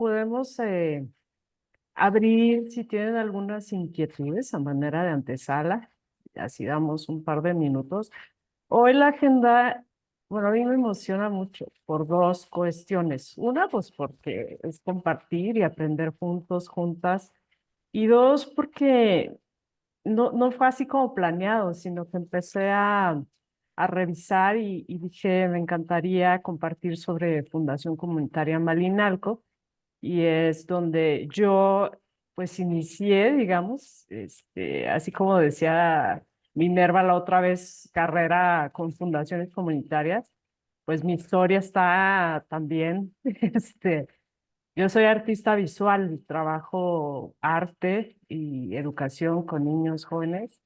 podemos abrir si tienen algunas inquietudes a manera de antesala, así damos un par de minutos. Hoy la agenda, bueno, a mí me emociona mucho por dos cuestiones. Una, pues porque es compartir y aprender juntos, juntas. Y dos, porque no fue así como planeado, sino que empecé a revisar y dije, me encantaría compartir sobre Fundación Comunitaria Malinalco, y es donde yo pues inicié, digamos, así como decía Minerva la otra vez, carrera con fundaciones comunitarias, pues mi historia está también, yo soy artista visual, trabajo arte y educación con niños jóvenes.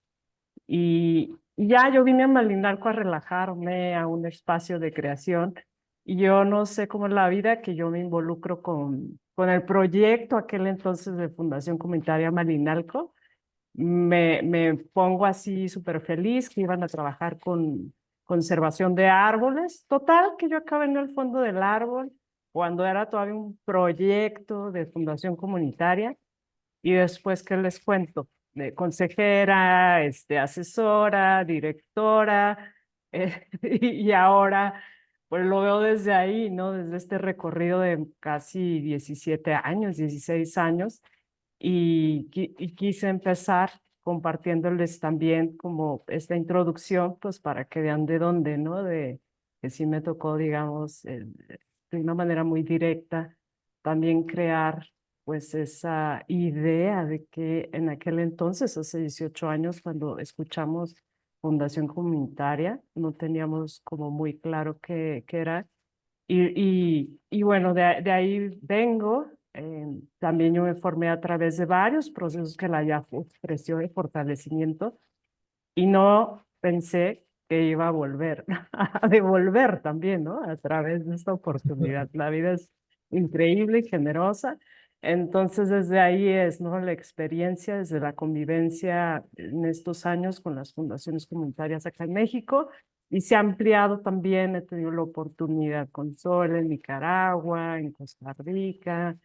Y ya yo vine a Malinalco a relajarme, a un espacio de creación. Y yo no sé cómo es la vida que yo me involucro con el proyecto aquel entonces de Fundación Comunitaria Malinalco. Me pongo así súper feliz que iban a trabajar con conservación de árboles. Total, que yo acabé en el fondo del árbol cuando era todavía un proyecto de Fundación Comunitaria. Y después, ¿qué les cuento? De consejera, asesora, directora, y ahora, pues lo veo desde ahí, ¿no? Desde este recorrido de casi 17 años, 16 años, y quise empezar compartiéndoles también como esta introducción, pues para que vean de dónde, ¿no? De que sí me tocó, digamos, de una manera muy directa, también crear pues esa idea de que en aquel entonces, hace 18 años, cuando escuchamos Fundación Comunitaria, no teníamos como muy claro qué era. Y bueno, de ahí vengo. También yo me formé a través de varios procesos que la YAFU ofreció de fortalecimiento y no pensé que iba a volver, a devolver también, ¿no? A través de esta oportunidad. La vida es increíble y generosa. Entonces, desde ahí es, ¿no? La experiencia, desde la convivencia en estos años con las fundaciones comunitarias acá en México. Y se ha ampliado también, he tenido la oportunidad con Sol en Nicaragua, en Costa Rica,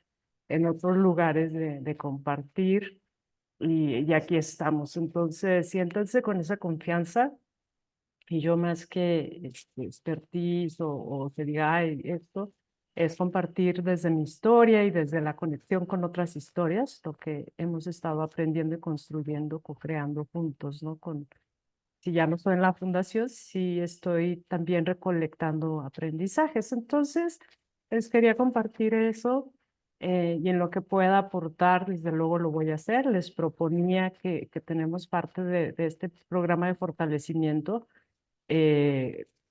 en otros lugares de compartir y aquí estamos. Entonces, siéntense con esa confianza y yo más que expertise o que diga, ay, esto es compartir desde mi historia y desde la conexión con otras historias, lo que hemos estado aprendiendo y construyendo, co-creando juntos, ¿no? Si ya no estoy en la fundación, sí estoy también recolectando aprendizajes. Entonces, les quería compartir eso y en lo que pueda aportar, desde luego lo voy a hacer. Les proponía que tenemos parte de este programa de fortalecimiento,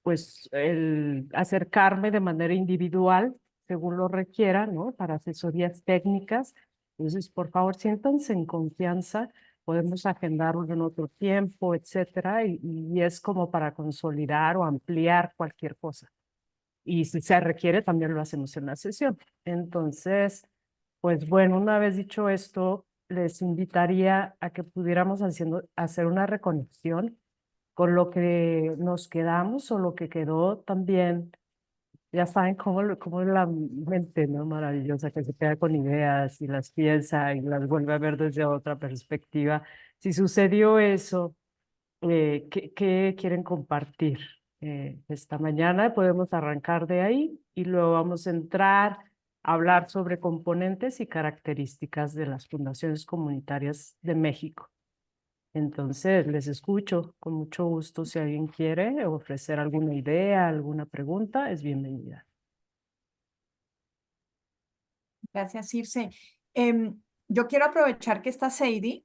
pues el acercarme de manera individual, según lo requiera, ¿no? Para asesorías técnicas. Entonces, por favor, siéntanse en confianza, podemos agendarlo en otro tiempo, etcétera, y es como para consolidar o ampliar cualquier cosa. Y si se requiere, también lo hacemos en la sesión. Entonces, pues bueno, una vez dicho esto, les invitaría a que pudiéramos hacer una reconexión con lo que nos quedamos o lo que quedó también. Ya saben cómo es la mente, ¿no? Maravillosa, que se queda con ideas y las piensa y las vuelve a ver desde otra perspectiva. Si sucedió eso, ¿qué quieren compartir? Esta mañana podemos arrancar de ahí y luego vamos a entrar a hablar sobre componentes y características de las fundaciones comunitarias de México. Entonces, les escucho con mucho gusto. Si alguien quiere ofrecer alguna idea, alguna pregunta, es bienvenida. Gracias, Circe. Yo quiero aprovechar que está Sadie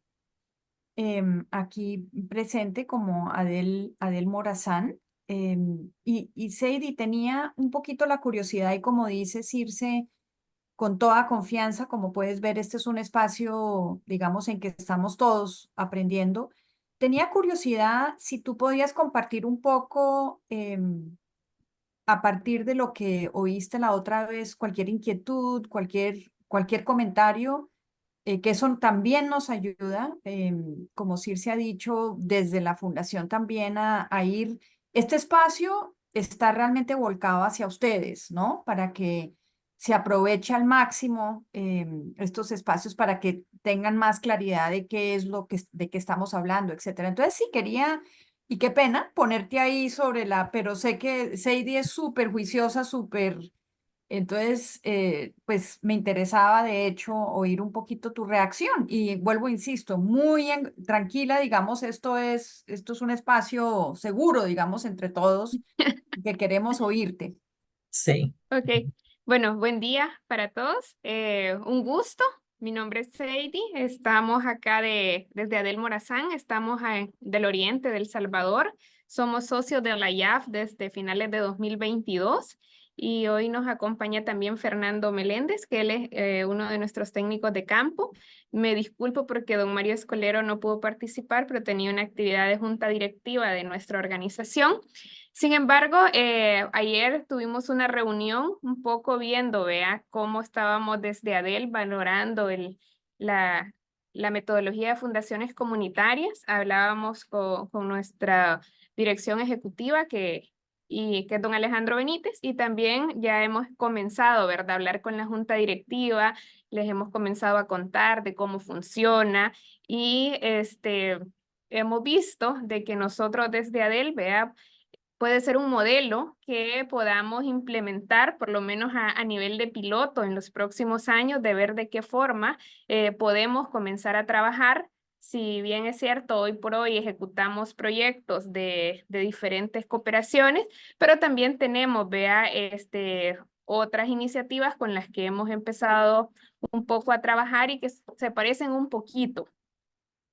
aquí presente como Adel Morazán. Y Sadie tenía un poquito la curiosidad y como dice Circe, con toda confianza, como puedes ver, este es un espacio, digamos, en que estamos todos aprendiendo. Tenía curiosidad si tú podías compartir un poco a partir de lo que oíste la otra vez, cualquier inquietud, cualquier comentario, que eso también nos ayuda, como Circe ha dicho, desde la fundación también a este espacio está realmente volcado hacia ustedes, ¿no? Para que se aproveche al máximo estos espacios para que tengan más claridad de qué es de qué estamos hablando, etcétera. Entonces sí quería, y qué pena ponerte ahí pero sé que Sadie es súper juiciosa, entonces, pues me interesaba de hecho oír un poquito tu reacción y vuelvo, insisto, tranquila, digamos, esto es un espacio seguro, digamos, entre todos que queremos oírte. Sí. Ok, bueno, buen día para todos. Un gusto. Mi nombre es Sadie. Estamos acá desde Adel Morazán. Estamos del oriente del Salvador. Somos socios de la IAF desde finales de 2022 y hoy nos acompaña también Fernando Meléndez, que él es uno de nuestros técnicos de campo. Me disculpo porque don Mario Escolero no pudo participar, pero tenía una actividad de junta directiva de nuestra organización. Sin embargo, ayer tuvimos una reunión un poco viendo, vea, cómo estábamos desde ADEL valorando la, la metodología de fundaciones comunitarias. Hablábamos con nuestra dirección ejecutiva que es don Alejandro Benítez, y también ya hemos comenzado, ¿verdad?, a hablar con la junta directiva, les hemos comenzado a contar de cómo funciona y hemos visto de que nosotros desde ADEL, vea, puede ser un modelo que podamos implementar, por lo menos a nivel de piloto en los próximos años, de ver de qué forma podemos comenzar a trabajar. Si bien es cierto, hoy por hoy ejecutamos proyectos de diferentes cooperaciones, pero también tenemos, vea, otras iniciativas con las que hemos empezado un poco a trabajar y que se parecen un poquito.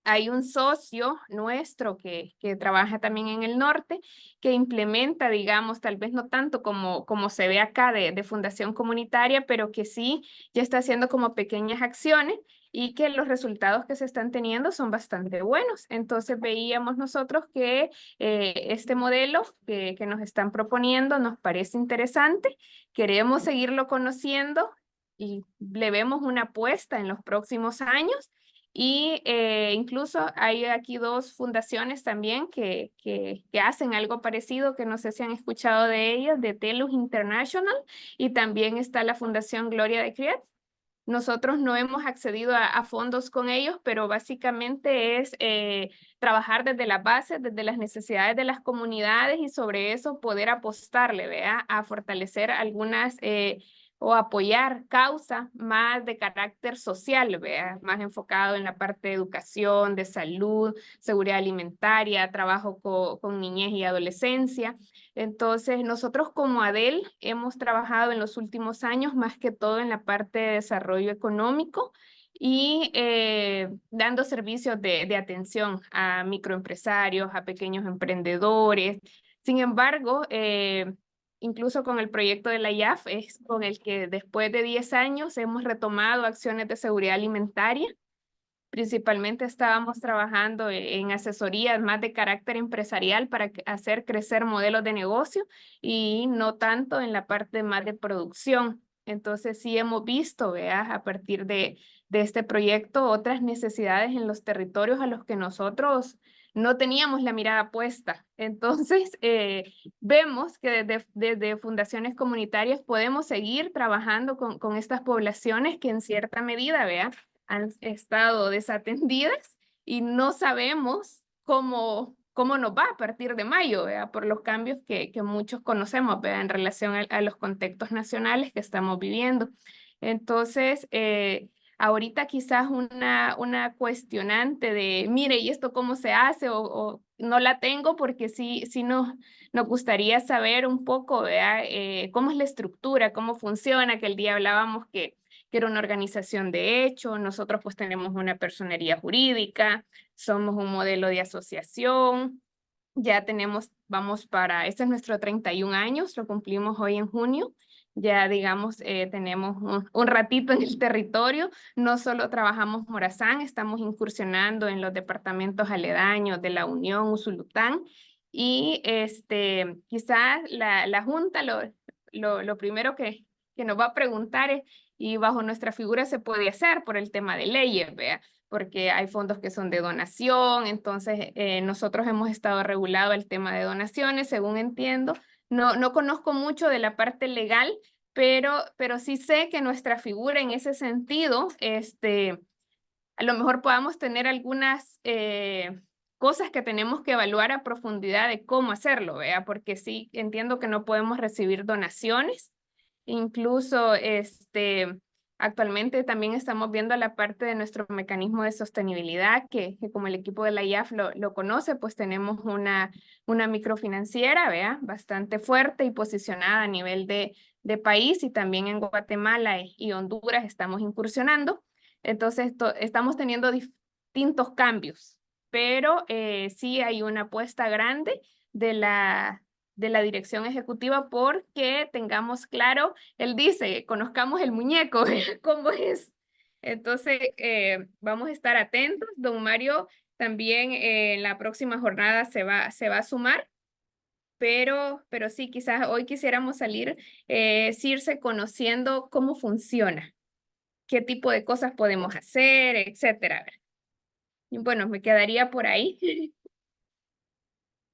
Hay un socio nuestro que trabaja también en el norte, que implementa, digamos, tal vez no tanto como se ve acá de fundación comunitaria, pero que sí ya está haciendo como pequeñas acciones y que los resultados que se están teniendo son bastante buenos. Entonces veíamos nosotros que este modelo que nos están proponiendo nos parece interesante, queremos seguirlo conociendo y le vemos una apuesta en los próximos años. Y incluso hay aquí dos fundaciones también que hacen algo parecido, que no sé si han escuchado de ellas, de TELUS International, y también está la Fundación Gloria de Criat. Nosotros no hemos accedido a fondos con ellos, pero básicamente es trabajar desde la base, desde las necesidades de las comunidades y sobre eso poder apostarle, ¿vea?, a fortalecer algunas o apoyar causas más de carácter social, ¿vea?, más enfocado en la parte de educación, de salud, seguridad alimentaria, trabajo con niñez y adolescencia. Entonces, nosotros como ADEL hemos trabajado en los últimos años más que todo en la parte de desarrollo económico y dando servicios de atención a microempresarios, a pequeños emprendedores. Sin embargo, incluso con el proyecto de la IAF, es con el que después de 10 años hemos retomado acciones de seguridad alimentaria. Principalmente estábamos trabajando en asesorías más de carácter empresarial para hacer crecer modelos de negocio y no tanto en la parte más de producción. Entonces sí hemos visto, vea, a partir de este proyecto, otras necesidades en los territorios a los que nosotros no teníamos la mirada puesta. Entonces vemos que desde fundaciones comunitarias podemos seguir trabajando con estas poblaciones que en cierta medida, vea, han estado desatendidas y no sabemos cómo nos va a partir de mayo, ¿verdad?, por los cambios que muchos conocemos, ¿verdad?, en relación a los contextos nacionales que estamos viviendo. Entonces, ahorita quizás una cuestionante de, mire, ¿y esto cómo se hace? O no la tengo porque sí nos gustaría saber un poco, ¿verdad?, cómo es la estructura, cómo funciona, que el día hablábamos que era una organización de hecho, nosotros pues tenemos una personería jurídica, somos un modelo de asociación, ya tenemos, este es nuestro 31 años, lo cumplimos hoy en junio, ya digamos tenemos un ratito en el territorio, no solo trabajamos Morazán, estamos incursionando en los departamentos aledaños de La Unión, Usulután, y quizás la Junta lo primero que nos va a preguntar es, y bajo nuestra figura se puede hacer por el tema de leyes, ¿vea?, porque hay fondos que son de donación, entonces nosotros hemos estado regulado el tema de donaciones, según entiendo. No conozco mucho de la parte legal, pero sí sé que nuestra figura en ese sentido, a lo mejor podamos tener algunas cosas que tenemos que evaluar a profundidad de cómo hacerlo, ¿vea? Porque sí entiendo que no podemos recibir donaciones. Incluso actualmente también estamos viendo la parte de nuestro mecanismo de sostenibilidad, que como el equipo de la IAF lo conoce, pues tenemos una microfinanciera, ¿vea? Bastante fuerte y posicionada a nivel de país, y también en Guatemala y Honduras estamos incursionando. Entonces, estamos teniendo distintos cambios, pero sí hay una apuesta grande de la dirección ejecutiva porque tengamos claro, él dice, conozcamos el muñeco, cómo es. Entonces, vamos a estar atentos. Don Mario también en la próxima jornada se va a sumar, pero sí, quizás hoy quisiéramos salir, Circe, conociendo cómo funciona, qué tipo de cosas podemos hacer, etcétera. Y bueno, me quedaría por ahí.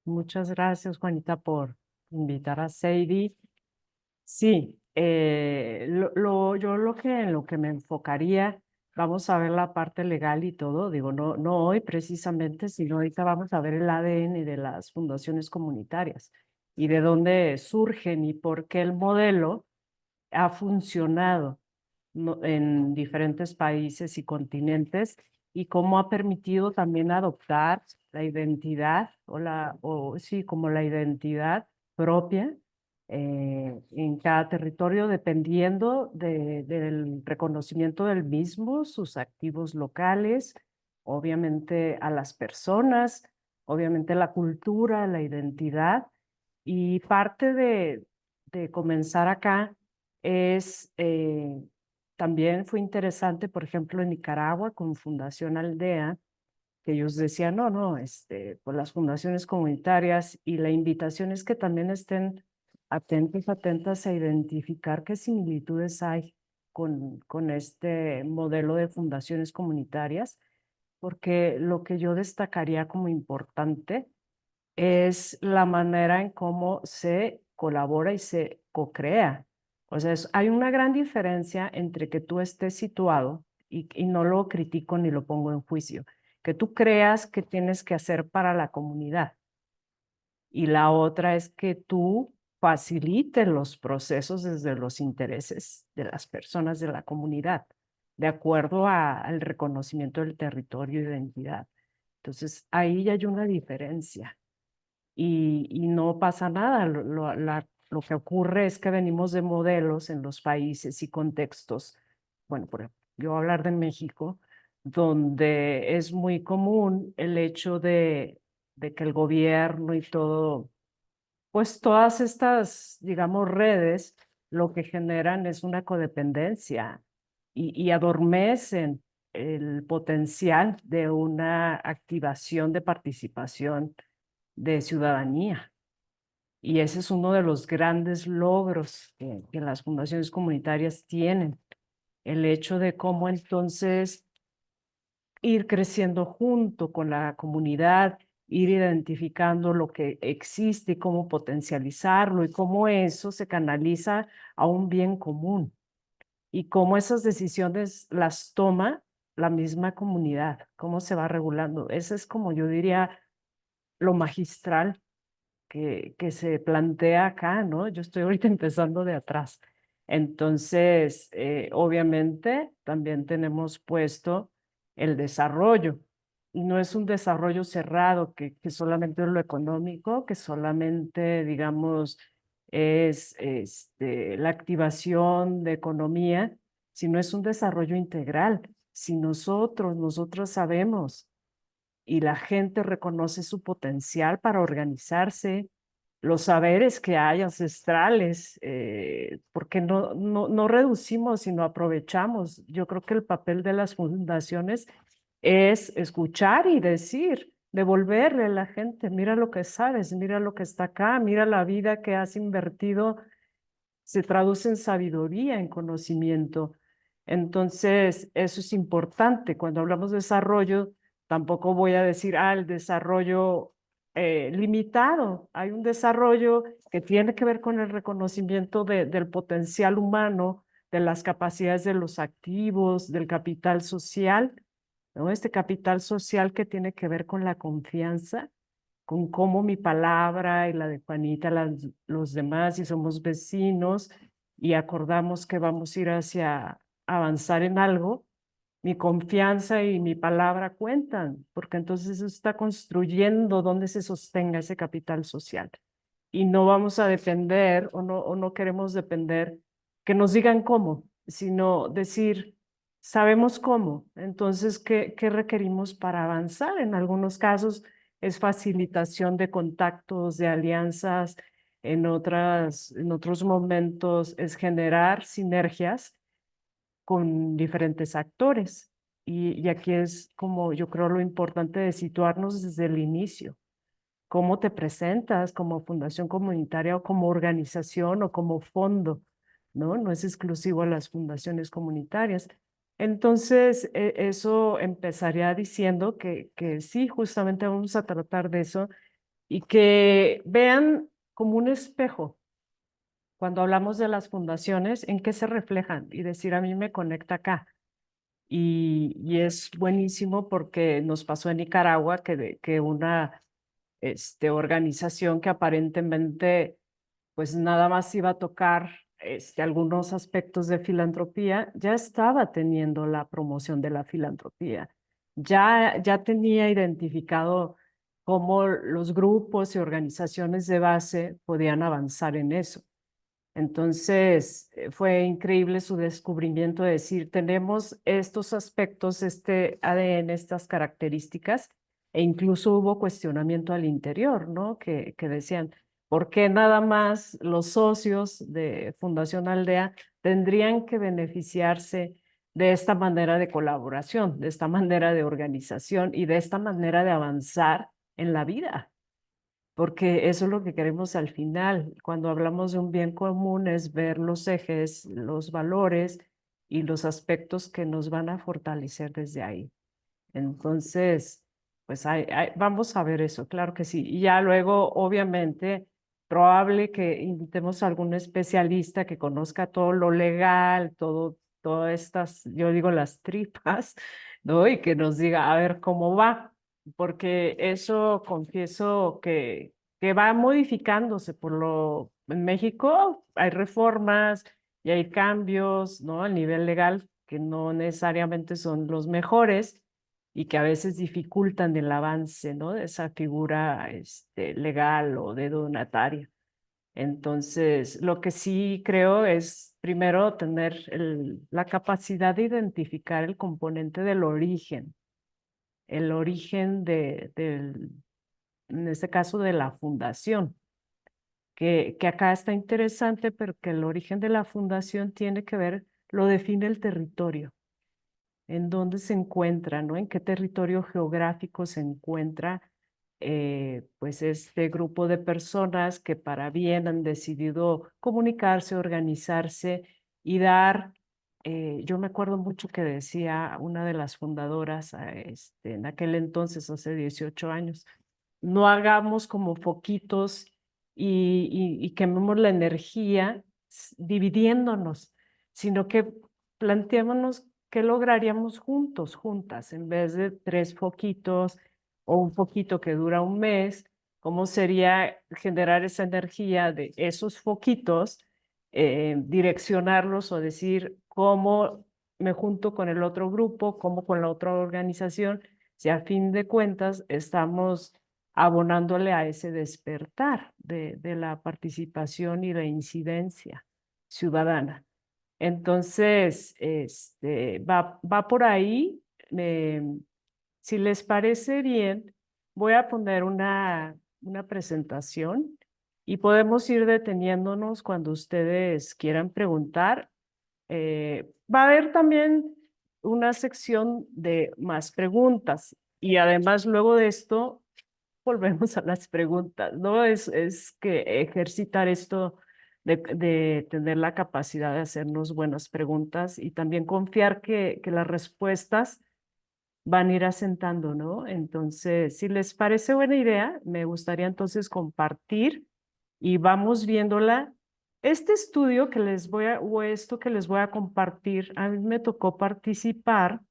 Muchas gracias, Juanita, por invitar a Sadie. Sí, yo en lo que me enfocaría, vamos a ver la parte legal y todo, digo, no hoy precisamente, sino ahorita vamos a ver el ADN de las fundaciones comunitarias y de dónde surgen y por qué el modelo ha funcionado en diferentes países y continentes, y cómo ha permitido también adoptar la identidad sí, como la identidad propia en cada territorio, dependiendo del reconocimiento del mismo, sus activos locales, obviamente a las personas, obviamente la cultura, la identidad. Y parte de comenzar acá es, también fue interesante, por ejemplo, en Nicaragua con Fundación Aldea, que ellos decían, no, pues las fundaciones comunitarias, y la invitación es que también estén atentos, atentas a identificar qué similitudes hay con este modelo de fundaciones comunitarias, porque lo que yo destacaría como importante es la manera en cómo se colabora y se co-crea. O sea, hay una gran diferencia entre que tú estés situado, y no lo critico ni lo pongo en juicio, que tú creas que tienes que hacer para la comunidad, y la otra es que tú facilites los procesos desde los intereses de las personas de la comunidad, de acuerdo al reconocimiento del territorio y identidad. Entonces, ahí ya hay una diferencia. Y no pasa nada. Lo que ocurre es que venimos de modelos en los países y contextos, bueno, por ejemplo, yo voy a hablar de México, donde es muy común el hecho de que el gobierno y todo, pues todas estas, digamos, redes, lo que generan es una codependencia y adormecen el potencial de una activación de participación de ciudadanía. Y ese es uno de los grandes logros que las fundaciones comunitarias tienen, el hecho de cómo entonces ir creciendo junto con la comunidad, ir identificando lo que existe y cómo potencializarlo, y cómo eso se canaliza a un bien común, y cómo esas decisiones las toma la misma comunidad, cómo se va regulando. Ese es, como yo diría, lo magistral que se plantea acá, ¿no? Yo estoy ahorita empezando de atrás. Entonces, obviamente, también tenemos puesto el desarrollo. Y no es un desarrollo cerrado, que solamente es lo económico, que solamente, digamos, es la activación de economía, sino es un desarrollo integral. Si nosotros sabemos y la gente reconoce su potencial para organizarse, los saberes que hay ancestrales, porque no reducimos, sino aprovechamos. Yo creo que el papel de las fundaciones es escuchar y decir, devolverle a la gente, mira lo que sabes, mira lo que está acá, mira la vida que has invertido, se traduce en sabiduría, en conocimiento. Entonces, eso es importante. Cuando hablamos de desarrollo, tampoco voy a decir, el desarrollo limitado. Hay un desarrollo que tiene que ver con el reconocimiento del potencial humano, de las capacidades de los activos, del capital social, ¿no? Este capital social que tiene que ver con la confianza, con cómo mi palabra y la de Juanita, los demás, si somos vecinos y acordamos que vamos a ir hacia avanzar en algo, mi confianza y mi palabra cuentan, porque entonces eso está construyendo donde se sostenga ese capital social. Y no vamos a depender o no queremos depender que nos digan cómo, sino decir, sabemos cómo. Entonces, ¿qué requerimos para avanzar? En algunos casos es facilitación de contactos, de alianzas. En otros momentos es generar sinergias con diferentes actores. Y aquí es como yo creo lo importante de situarnos desde el inicio. ¿Cómo te presentas como fundación comunitaria o como organización o como fondo? ¿No? No es exclusivo a las fundaciones comunitarias. Entonces, eso empezaría diciendo que sí, justamente vamos a tratar de eso y que vean como un espejo cuando hablamos de las fundaciones, en qué se reflejan y decir, a mí me conecta acá. Y es buenísimo porque nos pasó en Nicaragua que una organización que aparentemente pues nada más iba a tocar algunos aspectos de filantropía, ya estaba teniendo la promoción de la filantropía. Ya tenía identificado cómo los grupos y organizaciones de base podían avanzar en eso. Entonces, fue increíble su descubrimiento de decir, tenemos estos aspectos, este ADN, estas características, e incluso hubo cuestionamiento al interior, ¿no? Que decían, ¿por qué nada más los socios de Fundación Aldea tendrían que beneficiarse de esta manera de colaboración, de esta manera de organización y de esta manera de avanzar en la vida? Porque eso es lo que queremos al final. Cuando hablamos de un bien común es ver los ejes, los valores y los aspectos que nos van a fortalecer desde ahí. Entonces, pues vamos a ver eso, claro que sí. Y ya luego, obviamente, probable que invitemos a algún especialista que conozca todo lo legal, todas estas, yo digo las tripas, ¿no? Y que nos diga, a ver cómo va, porque eso confieso que va modificándose en México hay reformas y hay cambios, ¿no? A nivel legal que no necesariamente son los mejores y que a veces dificultan el avance, ¿no? De esa figura legal o de donataria. Entonces, lo que sí creo es, primero, tener la capacidad de identificar el componente del origen, el origen en este caso, de la fundación, que acá está interesante, pero que el origen de la fundación tiene que ver, lo define el territorio, en dónde se encuentra, ¿no? En qué territorio geográfico se encuentra, pues este grupo de personas que para bien han decidido comunicarse, organizarse y dar, yo me acuerdo mucho que decía una de las fundadoras, en aquel entonces, hace 18 años, no hagamos como foquitos y quememos la energía dividiéndonos, sino que planteémonos qué lograríamos juntos, juntas, en vez de 3 foquitos o un foquito que dura un mes, cómo sería generar esa energía de esos foquitos, direccionarlos o decir cómo me junto con el otro grupo, cómo con la otra organización, si a fin de cuentas estamos abonándole a ese despertar de la participación y la incidencia ciudadana. Entonces, va por ahí. Si les parece bien, voy a poner una presentación y podemos ir deteniéndonos cuando ustedes quieran preguntar. Va a haber también una sección de más preguntas y además luego de esto volvemos a las preguntas, ¿no? Es que ejercitar esto de tener la capacidad de hacernos buenas preguntas y también confiar que las respuestas van a ir asentando, ¿no? Entonces, si les parece buena idea, me gustaría entonces compartir y vamos viéndola. Este estudio que les voy a, o esto que les voy a compartir, a mí me tocó participar,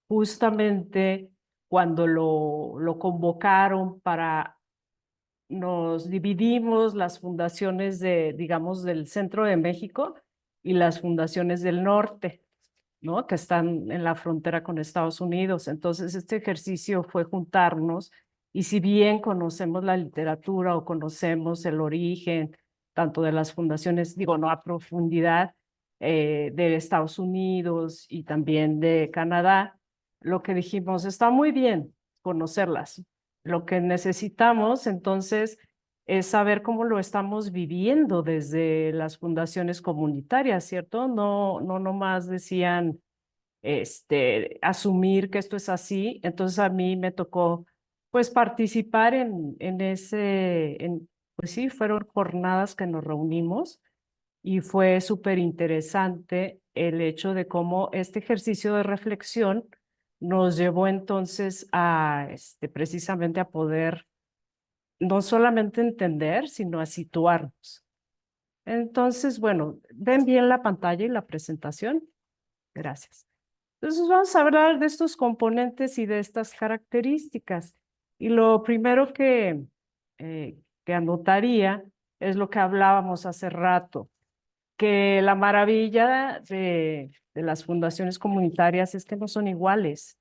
justamente cuando lo convocaron para, nos dividimos las fundaciones de, digamos, del centro de México y las fundaciones del norte, ¿no? Que están en la frontera con Estados Unidos. Entonces, este ejercicio fue juntarnos y si bien conocemos la literatura o conocemos el origen tanto de las fundaciones, digo, no a profundidad, de Estados Unidos y también de Canadá, lo que dijimos, está muy bien conocerlas. Lo que necesitamos entonces es saber cómo lo estamos viviendo desde las fundaciones comunitarias, ¿cierto? No, no nomás decían, asumir que esto es así. Entonces a mí me tocó, pues, participar pues sí, fueron jornadas que nos reunimos y fue súper interesante el hecho de cómo este ejercicio de reflexión nos llevó entonces a, precisamente a poder no solamente entender, sino a situarnos. Entonces, bueno, ven bien la pantalla y la presentación. Gracias. Entonces vamos a hablar de estos componentes y de estas características. Y lo primero que anotaría es lo que hablábamos hace rato, que la maravilla de las fundaciones comunitarias es que no son iguales,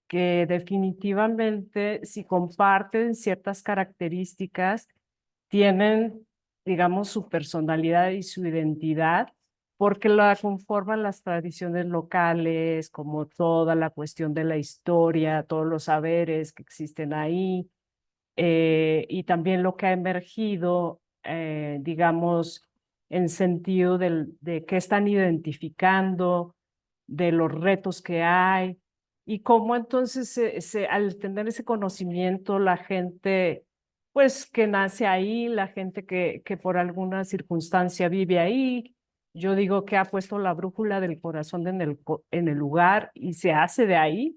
que definitivamente si comparten ciertas características, tienen, digamos, su personalidad y su identidad, porque la conforman las tradiciones locales, como toda la cuestión de la historia, todos los saberes que existen ahí, y también lo que ha emergido, digamos, en sentido de qué están identificando, de los retos que hay, y cómo entonces al tener ese conocimiento, la gente, pues, que nace ahí, la gente que por alguna circunstancia vive ahí, yo digo que ha puesto la brújula del corazón en el lugar y se hace de ahí.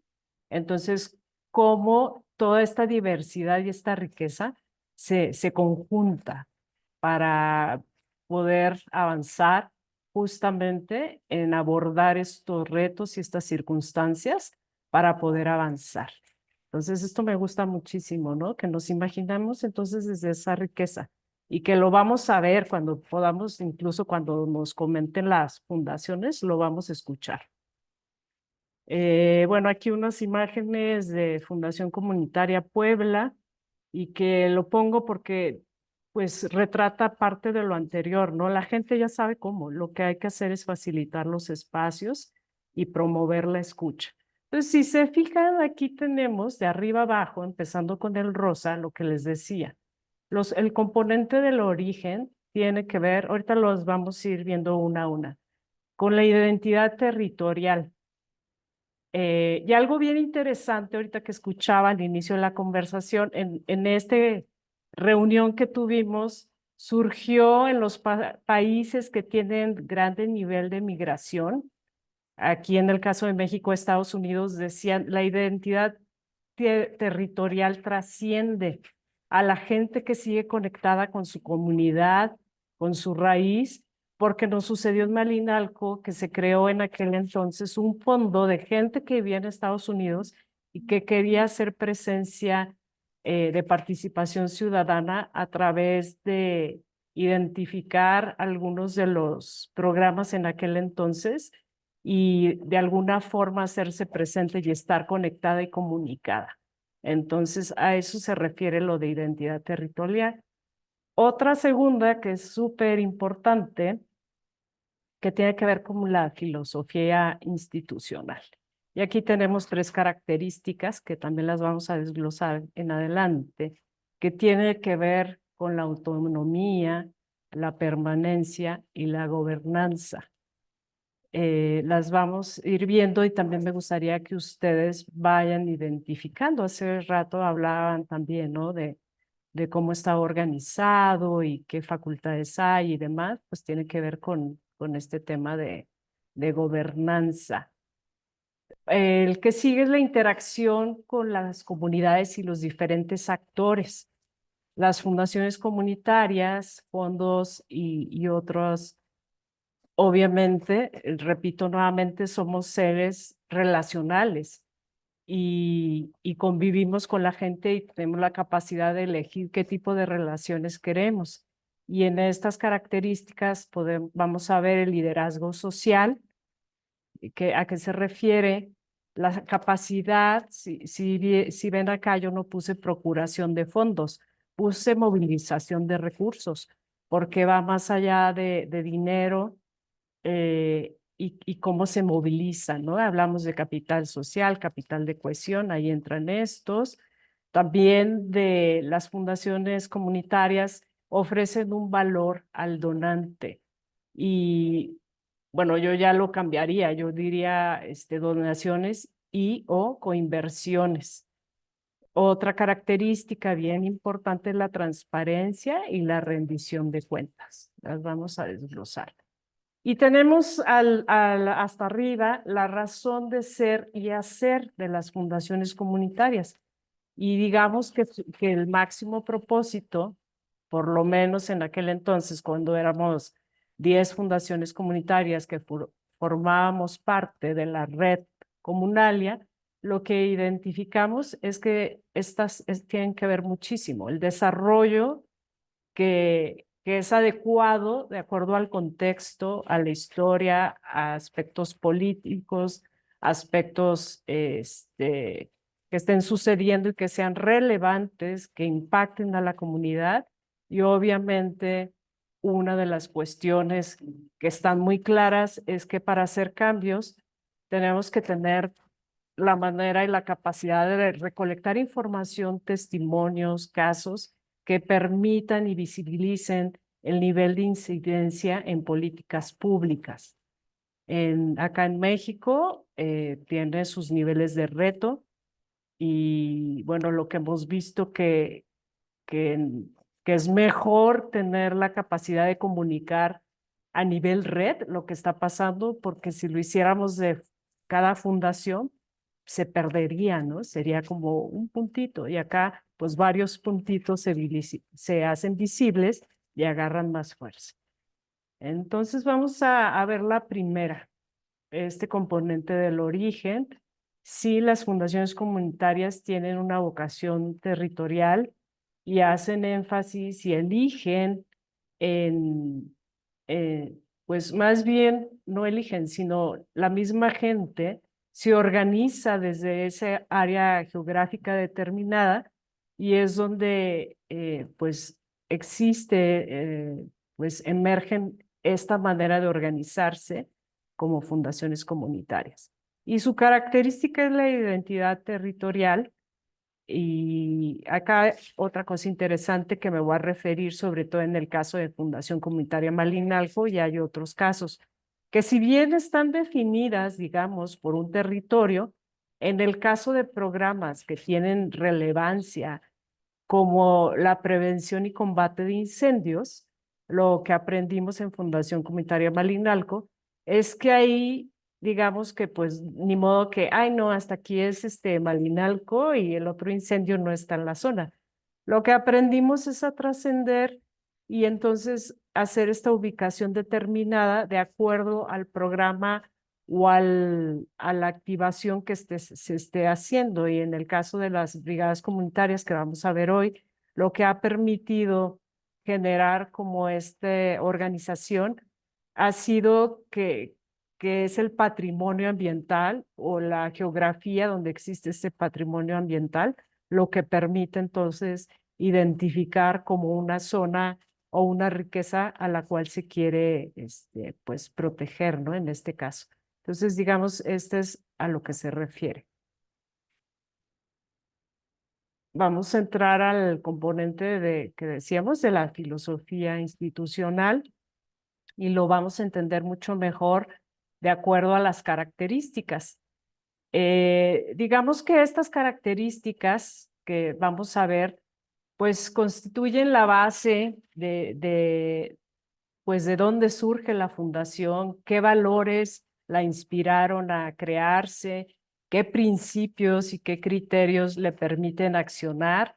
Entonces, cómo toda esta diversidad y esta riqueza se conjunta para poder avanzar justamente en abordar estos retos y estas circunstancias para poder avanzar. Entonces, esto me gusta muchísimo, ¿no? Que nos imaginamos entonces desde esa riqueza y que lo vamos a ver cuando podamos, incluso cuando nos comenten las fundaciones, lo vamos a escuchar. Bueno, aquí unas imágenes de Fundación Comunitaria Puebla y que lo pongo porque pues retrata parte de lo anterior, ¿no? La gente ya sabe cómo, lo que hay que hacer es facilitar los espacios y promover la escucha. Entonces, si se fijan, aquí tenemos de arriba abajo, empezando con el rosa, lo que les decía. El componente del origen tiene que ver, ahorita los vamos a ir viendo una a una, con la identidad territorial. Y algo bien interesante ahorita que escuchaba al inicio de la conversación, en esta reunión que tuvimos, surgió en los países que tienen grande nivel de migración. Aquí en el caso de México, Estados Unidos, decían, la identidad territorial trasciende a la gente que sigue conectada con su comunidad, con su raíz, porque nos sucedió en Malinalco que se creó en aquel entonces un fondo de gente que vivía en Estados Unidos y que quería hacer presencia de participación ciudadana a través de identificar algunos de los programas en aquel entonces y de alguna forma hacerse presente y estar conectada y comunicada. Entonces, a eso se refiere lo de identidad territorial. Otra segunda que es súper importante, que tiene que ver con la filosofía institucional. Y aquí tenemos tres características que también las vamos a desglosar en adelante, que tiene que ver con la autonomía, la permanencia y la gobernanza. Las vamos a ir viendo y también me gustaría que ustedes vayan identificando. Hace rato hablaban también, ¿no? De cómo está organizado y qué facultades hay y demás, pues tiene que ver con este tema de gobernanza. El que sigue es la interacción con las comunidades y los diferentes actores. Las fundaciones comunitarias, fondos y otros, obviamente, repito nuevamente, somos seres relacionales y convivimos con la gente y tenemos la capacidad de elegir qué tipo de relaciones queremos. Y en estas características vamos a ver el liderazgo social, ¿a qué se refiere? La capacidad, si ven acá, yo no puse procuración de fondos, puse movilización de recursos, porque va más allá de dinero y cómo se moviliza, ¿no? Hablamos de capital social, capital de cohesión, ahí entran estos. También de las fundaciones comunitarias ofrecen un valor al donante. Y bueno, yo ya lo cambiaría, yo diría donaciones y o coinversiones. Otra característica bien importante es la transparencia y la rendición de cuentas. Las vamos a desglosar. Y tenemos hasta arriba la razón de ser y hacer de las fundaciones comunitarias. Y digamos que el máximo propósito, por lo menos en aquel entonces, cuando éramos 10 fundaciones comunitarias que formábamos parte de la red comunalia, lo que identificamos es que estas tienen que ver muchísimo. El desarrollo que es adecuado de acuerdo al contexto, a la historia, a aspectos políticos, aspectos que estén sucediendo y que sean relevantes, que impacten a la comunidad. Y obviamente una de las cuestiones que están muy claras es que para hacer cambios tenemos que tener la manera y la capacidad de recolectar información, testimonios, casos que permitan y visibilicen el nivel de incidencia en políticas públicas. Acá en México tiene sus niveles de reto y bueno, lo que hemos visto que, que es mejor tener la capacidad de comunicar a nivel red lo que está pasando, porque si lo hiciéramos de cada fundación, se perdería, ¿no? Sería como un puntito y acá pues varios puntitos se hacen visibles y agarran más fuerza. Entonces vamos a ver la primera, este componente del origen. Sí, las fundaciones comunitarias tienen una vocación territorial y hacen énfasis y eligen en, pues más bien no eligen, sino la misma gente se organiza desde esa área geográfica determinada y es donde pues existe, pues emergen esta manera de organizarse como fundaciones comunitarias. Y su característica es la identidad territorial. Y acá otra cosa interesante que me voy a referir, sobre todo en el caso de Fundación Comunitaria Malinalco, y hay otros casos, que si bien están definidas, digamos, por un territorio, en el caso de programas que tienen relevancia como la prevención y combate de incendios, lo que aprendimos en Fundación Comunitaria Malinalco es que ahí, digamos que pues ni modo que, ay no, hasta aquí es Malinalco y el otro incendio no está en la zona. Lo que aprendimos es a trascender y entonces hacer esta ubicación determinada de acuerdo al programa o a la activación que se esté haciendo. Y en el caso de las brigadas comunitarias que vamos a ver hoy, lo que ha permitido generar como esta organización ha sido que es el patrimonio ambiental o la geografía donde existe este patrimonio ambiental, lo que permite entonces identificar como una zona o una riqueza a la cual se quiere pues proteger, ¿no? En este caso. Entonces, digamos, este es a lo que se refiere. Vamos a entrar al componente que decíamos de la filosofía institucional y lo vamos a entender mucho mejor de acuerdo a las características. Digamos que estas características que vamos a ver, pues constituyen la base pues de dónde surge la fundación, qué valores la inspiraron a crearse qué principios y qué criterios le permiten accionar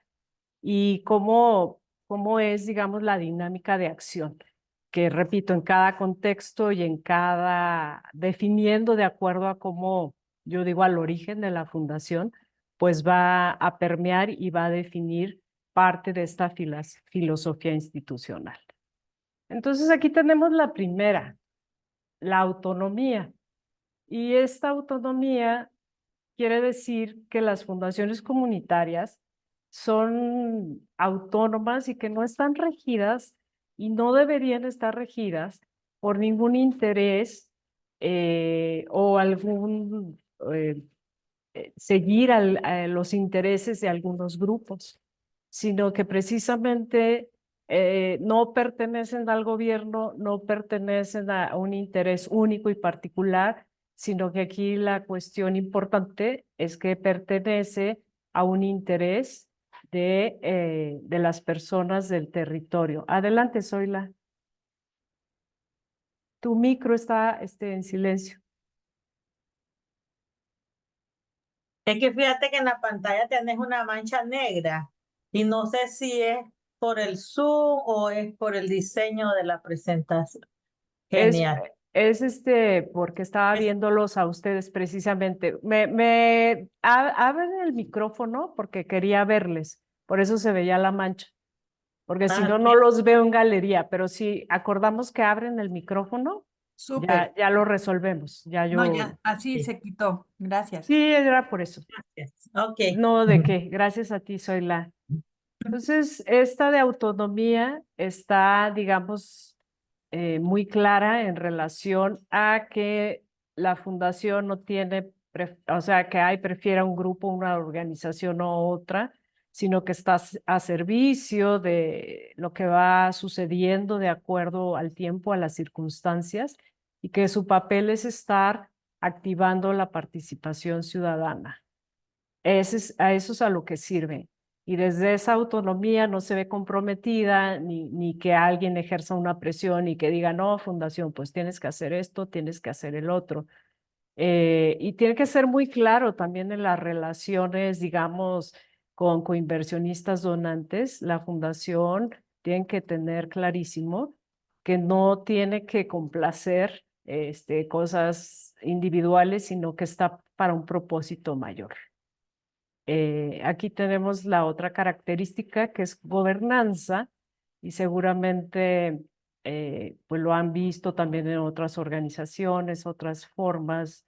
y cómo es, digamos, la dinámica de acción, que repito, en cada contexto y en cada, definiendo de acuerdo a cómo, yo digo, al origen de la fundación, pues va a permear y va a definir parte de esta filosofía institucional. Entonces aquí tenemos la primera, la autonomía. Y esta autonomía quiere decir que las fundaciones comunitarias son autónomas y que no están regidas y no deberían estar regidas por ningún interés o algún seguir los intereses de algunos grupos, sino que precisamente no pertenecen al gobierno, no pertenecen a un interés único y particular, sino que aquí la cuestión importante es que pertenece a un interés de las personas del territorio. Adelante, Zoila. Tu micro está en silencio. Es que fíjate que en la pantalla tenés una mancha negra y no sé si es por el Zoom o es por el diseño de la presentación. Genial. Es porque estaba viéndolos a ustedes precisamente. Abren el micrófono porque quería verles, por eso se veía la mancha, porque si no, no los veo en galería, pero si acordamos que abren el micrófono, Súper. ya lo resolvemos. No, ya, así Sí. se quitó. Gracias. Sí, era por eso. Gracias. Ok. No, ¿de qué? Gracias a ti, Zoila. Entonces, esta de autonomía está, digamos, muy clara en relación a que la fundación no tiene, o sea, que prefiera un grupo, una organización o otra, sino que está a servicio de lo que va sucediendo de acuerdo al tiempo, a las circunstancias, y que su papel es estar activando la participación ciudadana. A eso es a lo que sirve. Y desde esa autonomía no se ve comprometida ni que alguien ejerza una presión y que diga, no, fundación, pues tienes que hacer esto, tienes que hacer el otro. Y tiene que ser muy claro también en las relaciones, digamos, con coinversionistas donantes. La fundación tiene que tener clarísimo que no tiene que complacer cosas individuales, sino que está para un propósito mayor. Aquí tenemos la otra característica que es gobernanza y seguramente pues lo han visto también en otras organizaciones, otras formas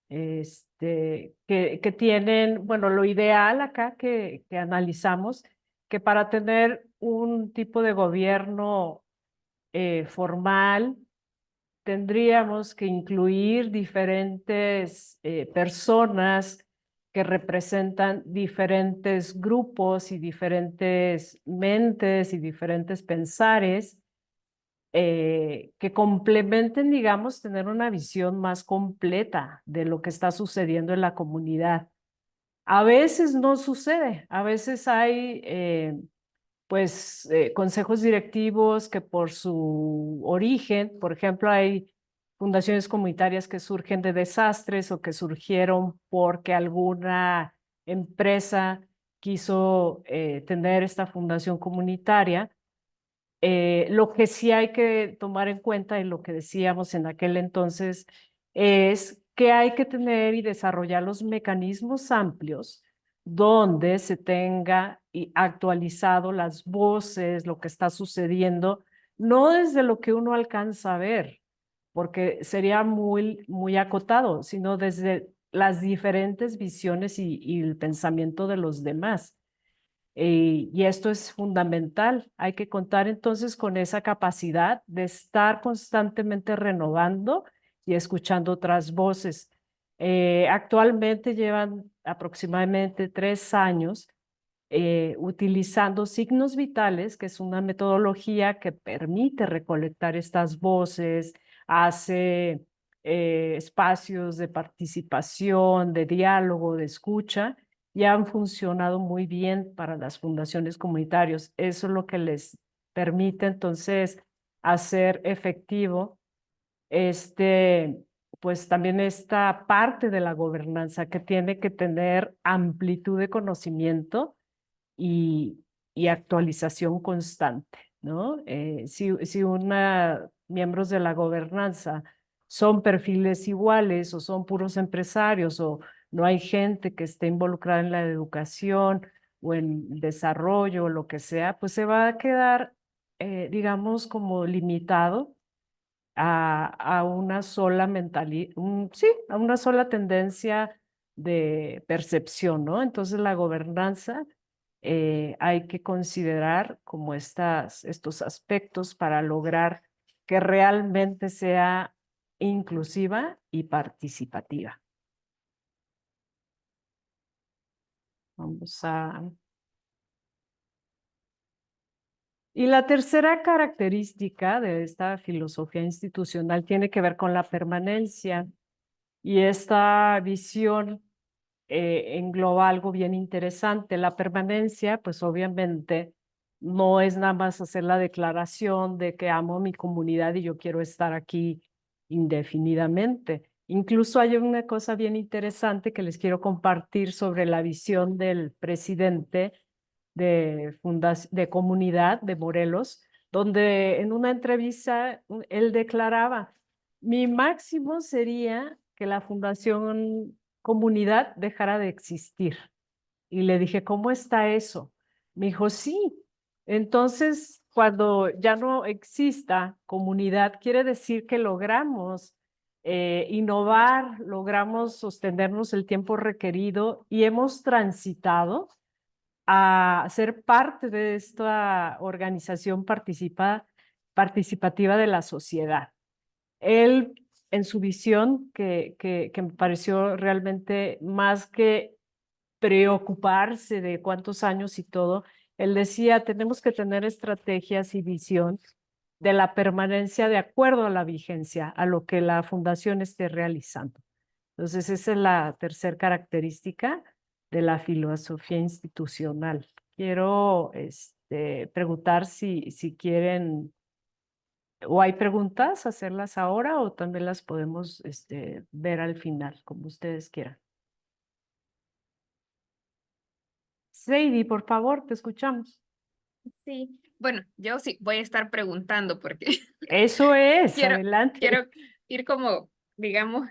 que tienen, bueno, lo ideal acá que analizamos, que para tener un tipo de gobierno formal, tendríamos que incluir diferentes personas que representan diferentes grupos y diferentes mentes y diferentes pensares que complementen, digamos, tener una visión más completa de lo que está sucediendo en la comunidad. A veces no sucede, a veces hay consejos directivos que por su origen, por ejemplo, hay fundaciones comunitarias que surgen de desastres o que surgieron porque alguna empresa quiso tener esta fundación comunitaria. Lo que sí hay que tomar en cuenta y lo que decíamos en aquel entonces es que hay que tener y desarrollar los mecanismos amplios donde se tenga actualizado las voces, lo que está sucediendo, no desde lo que uno alcanza a ver, porque sería muy acotado, sino desde las diferentes visiones y el pensamiento de los demás. Y esto es fundamental. Hay que contar entonces con esa capacidad de estar constantemente renovando y escuchando otras voces. Actualmente llevan aproximadamente 3 años utilizando signos vitales, que es una metodología que permite recolectar estas voces, hace espacios de participación, de diálogo, de escucha, y han funcionado muy bien para las fundaciones comunitarias. Eso es lo que les permite entonces hacer efectivo pues también esta parte de la gobernanza que tiene que tener amplitud de conocimiento y actualización constante, ¿no? Si miembros de la gobernanza son perfiles iguales o son puros empresarios o no hay gente que esté involucrada en la educación o en desarrollo o lo que sea, pues se va a quedar, digamos, como limitado a una sola mentalidad, sí, a una sola tendencia de percepción, ¿no? Entonces la gobernanza hay que considerar como estos aspectos para lograr que realmente sea inclusiva y participativa. Vamos a... Y la tercera característica de esta filosofía institucional tiene que ver con la permanencia. Y esta visión engloba algo bien interesante. La permanencia, pues obviamente no es nada más hacer la declaración de que amo mi comunidad y yo quiero estar aquí indefinidamente. Incluso hay una cosa bien interesante que les quiero compartir sobre la visión del presidente de comunidad de Morelos, donde en una entrevista él declaraba: mi máximo sería que la Fundación Comunidad dejara de existir. Y le dije, ¿cómo está eso? Me dijo, sí. Entonces, cuando ya no exista comunidad, quiere decir que logramos innovar, logramos sostenernos el tiempo requerido y hemos transitado a ser parte de esta organización participativa de la sociedad. Él, en su visión, que me pareció realmente más que preocuparse de cuántos años y todo, él decía, tenemos que tener estrategias y visión de la permanencia de acuerdo a la vigencia, a lo que la fundación esté realizando. Entonces, esa es la tercera característica de la filosofía institucional. Quiero preguntar si quieren, o hay preguntas, hacerlas ahora o también las podemos ver al final, como ustedes quieran. Sadie, por favor, te escuchamos. Sí, bueno, yo sí voy a estar preguntando porque Eso es, quiero, adelante. quiero ir como, digamos,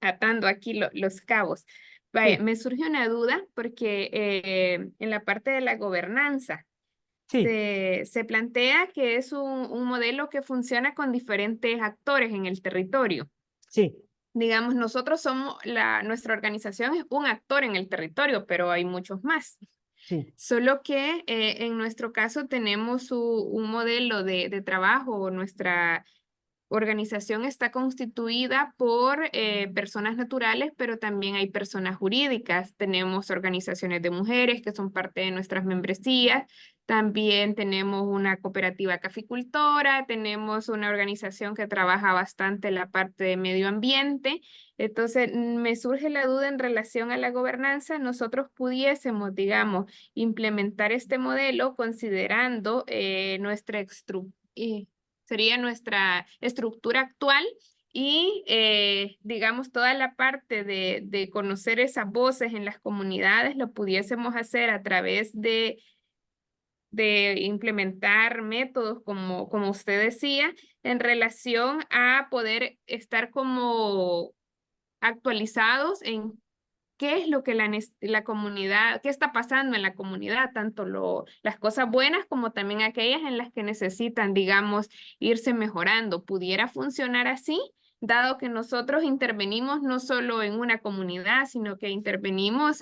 atando aquí los cabos. Vaya, Sí, me surge una duda porque en la parte de la gobernanza sí, se plantea que es un modelo que funciona con diferentes actores en el territorio. sí, Digamos, nosotros somos, nuestra organización es un actor en el territorio, pero hay muchos más. sí, Solo que en nuestro caso tenemos un modelo de trabajo, nuestra organización está constituida por personas naturales, pero también hay personas jurídicas. Tenemos organizaciones de mujeres que son parte de nuestras membresías. También tenemos una cooperativa caficultora, tenemos una organización que trabaja bastante la parte de medio ambiente. Entonces, me surge la duda en relación a la gobernanza. Nosotros pudiésemos, digamos, implementar este modelo considerando sería nuestra estructura actual y, digamos, toda la parte de conocer esas voces en las comunidades lo pudiésemos hacer a través de implementar métodos, como usted decía, en relación a poder estar como actualizados en qué es lo que la comunidad, qué está pasando en la comunidad, tanto las cosas buenas como también aquellas en las que necesitan, digamos, irse mejorando. ¿Pudiera funcionar así? Dado que nosotros intervenimos no solo en una comunidad, sino que intervenimos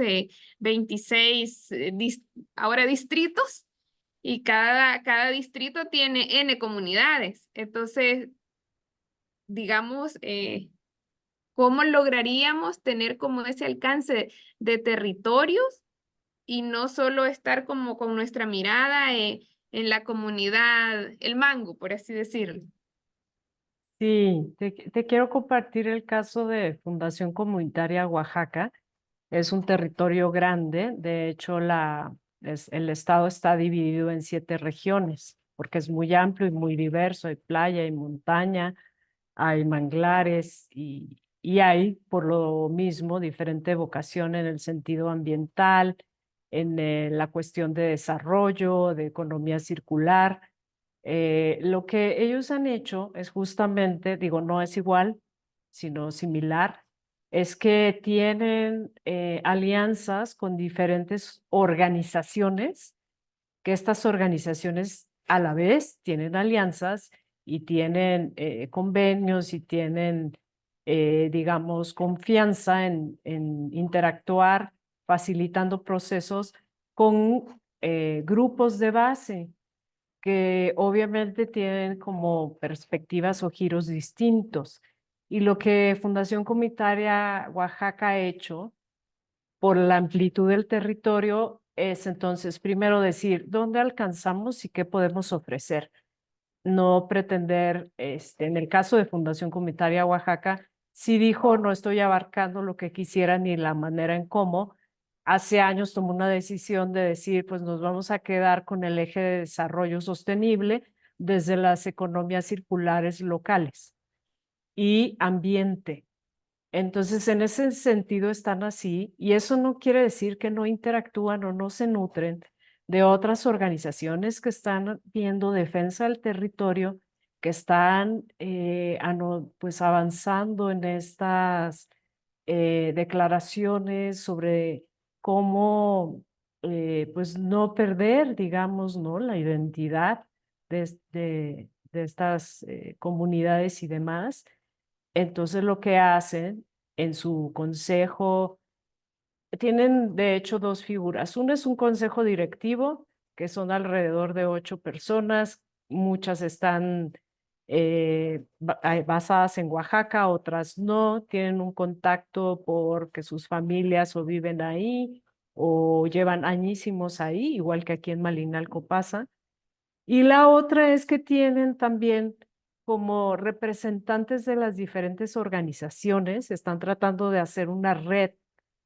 26 ahora distritos y cada distrito tiene N comunidades. Entonces, digamos, ¿cómo lograríamos tener como ese alcance de territorios y no solo estar como con nuestra mirada en la comunidad, el mango, por así decirlo? sí. Te quiero compartir el caso de Fundación Comunitaria Oaxaca. Es un territorio grande, de hecho el estado está dividido en 7 regiones, porque es muy amplio y muy diverso, hay playa, hay montaña, hay manglares y hay por lo mismo diferente vocación en el sentido ambiental, en la cuestión de desarrollo, de economía circular. Lo que ellos han hecho es justamente, digo, no es igual, sino similar, es que tienen alianzas con diferentes organizaciones, que estas organizaciones a la vez tienen alianzas y tienen convenios y tienen, digamos, confianza en interactuar, facilitando procesos con grupos de base que obviamente tienen como perspectivas o giros distintos. Y lo que Fundación Comunitaria Oaxaca ha hecho por la amplitud del territorio es entonces primero decir dónde alcanzamos y qué podemos ofrecer. No pretender, en el caso de Fundación Comunitaria Oaxaca, sí dijo no estoy abarcando lo que quisiera ni la manera en cómo. Hace años tomó una decisión de decir, pues nos vamos a quedar con el eje de desarrollo sostenible desde las economías circulares locales y ambiente. Entonces, en ese sentido están así, y eso no quiere decir que no interactúan o no se nutren de otras organizaciones que están viendo defensa del territorio, que están pues avanzando en estas declaraciones sobre cómo pues no perder, digamos, ¿no? La identidad de estas comunidades y demás. Entonces lo que hacen en su consejo, tienen de hecho dos figuras. Uno es un consejo directivo, que son alrededor de 8 personas, muchas están basadas en Oaxaca, otras no, tienen un contacto porque sus familias o viven ahí o llevan añísimos ahí, igual que aquí en Malinalco pasa. Y la otra es que tienen también como representantes de las diferentes organizaciones, están tratando de hacer una red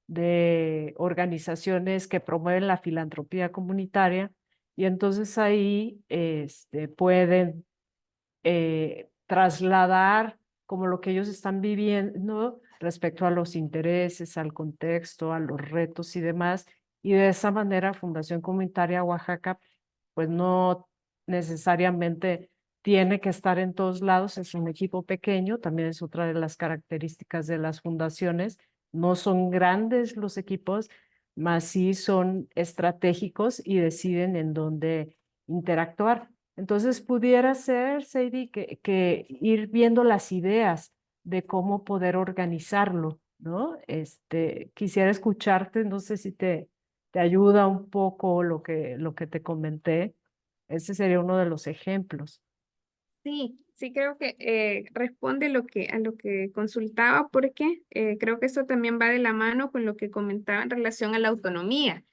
de organizaciones que promueven la filantropía comunitaria y entonces ahí pueden trasladar como lo que ellos están viviendo respecto a los intereses, al contexto, a los retos y demás. Y de esa manera Fundación Comunitaria Oaxaca pues no necesariamente tiene que estar en todos lados, es un equipo pequeño, también es otra de las características de las fundaciones. No son grandes los equipos, mas sí son estratégicos y deciden en dónde interactuar. Entonces pudiera ser, Sadie, que ir viendo las ideas de cómo poder organizarlo, ¿no? Quisiera escucharte, no sé si te ayuda un poco lo que te comenté. Ese sería uno de los ejemplos. Sí, sí creo que responde a lo que consultaba porque creo que eso también va de la mano con lo que comentaba en relación a la autonomía.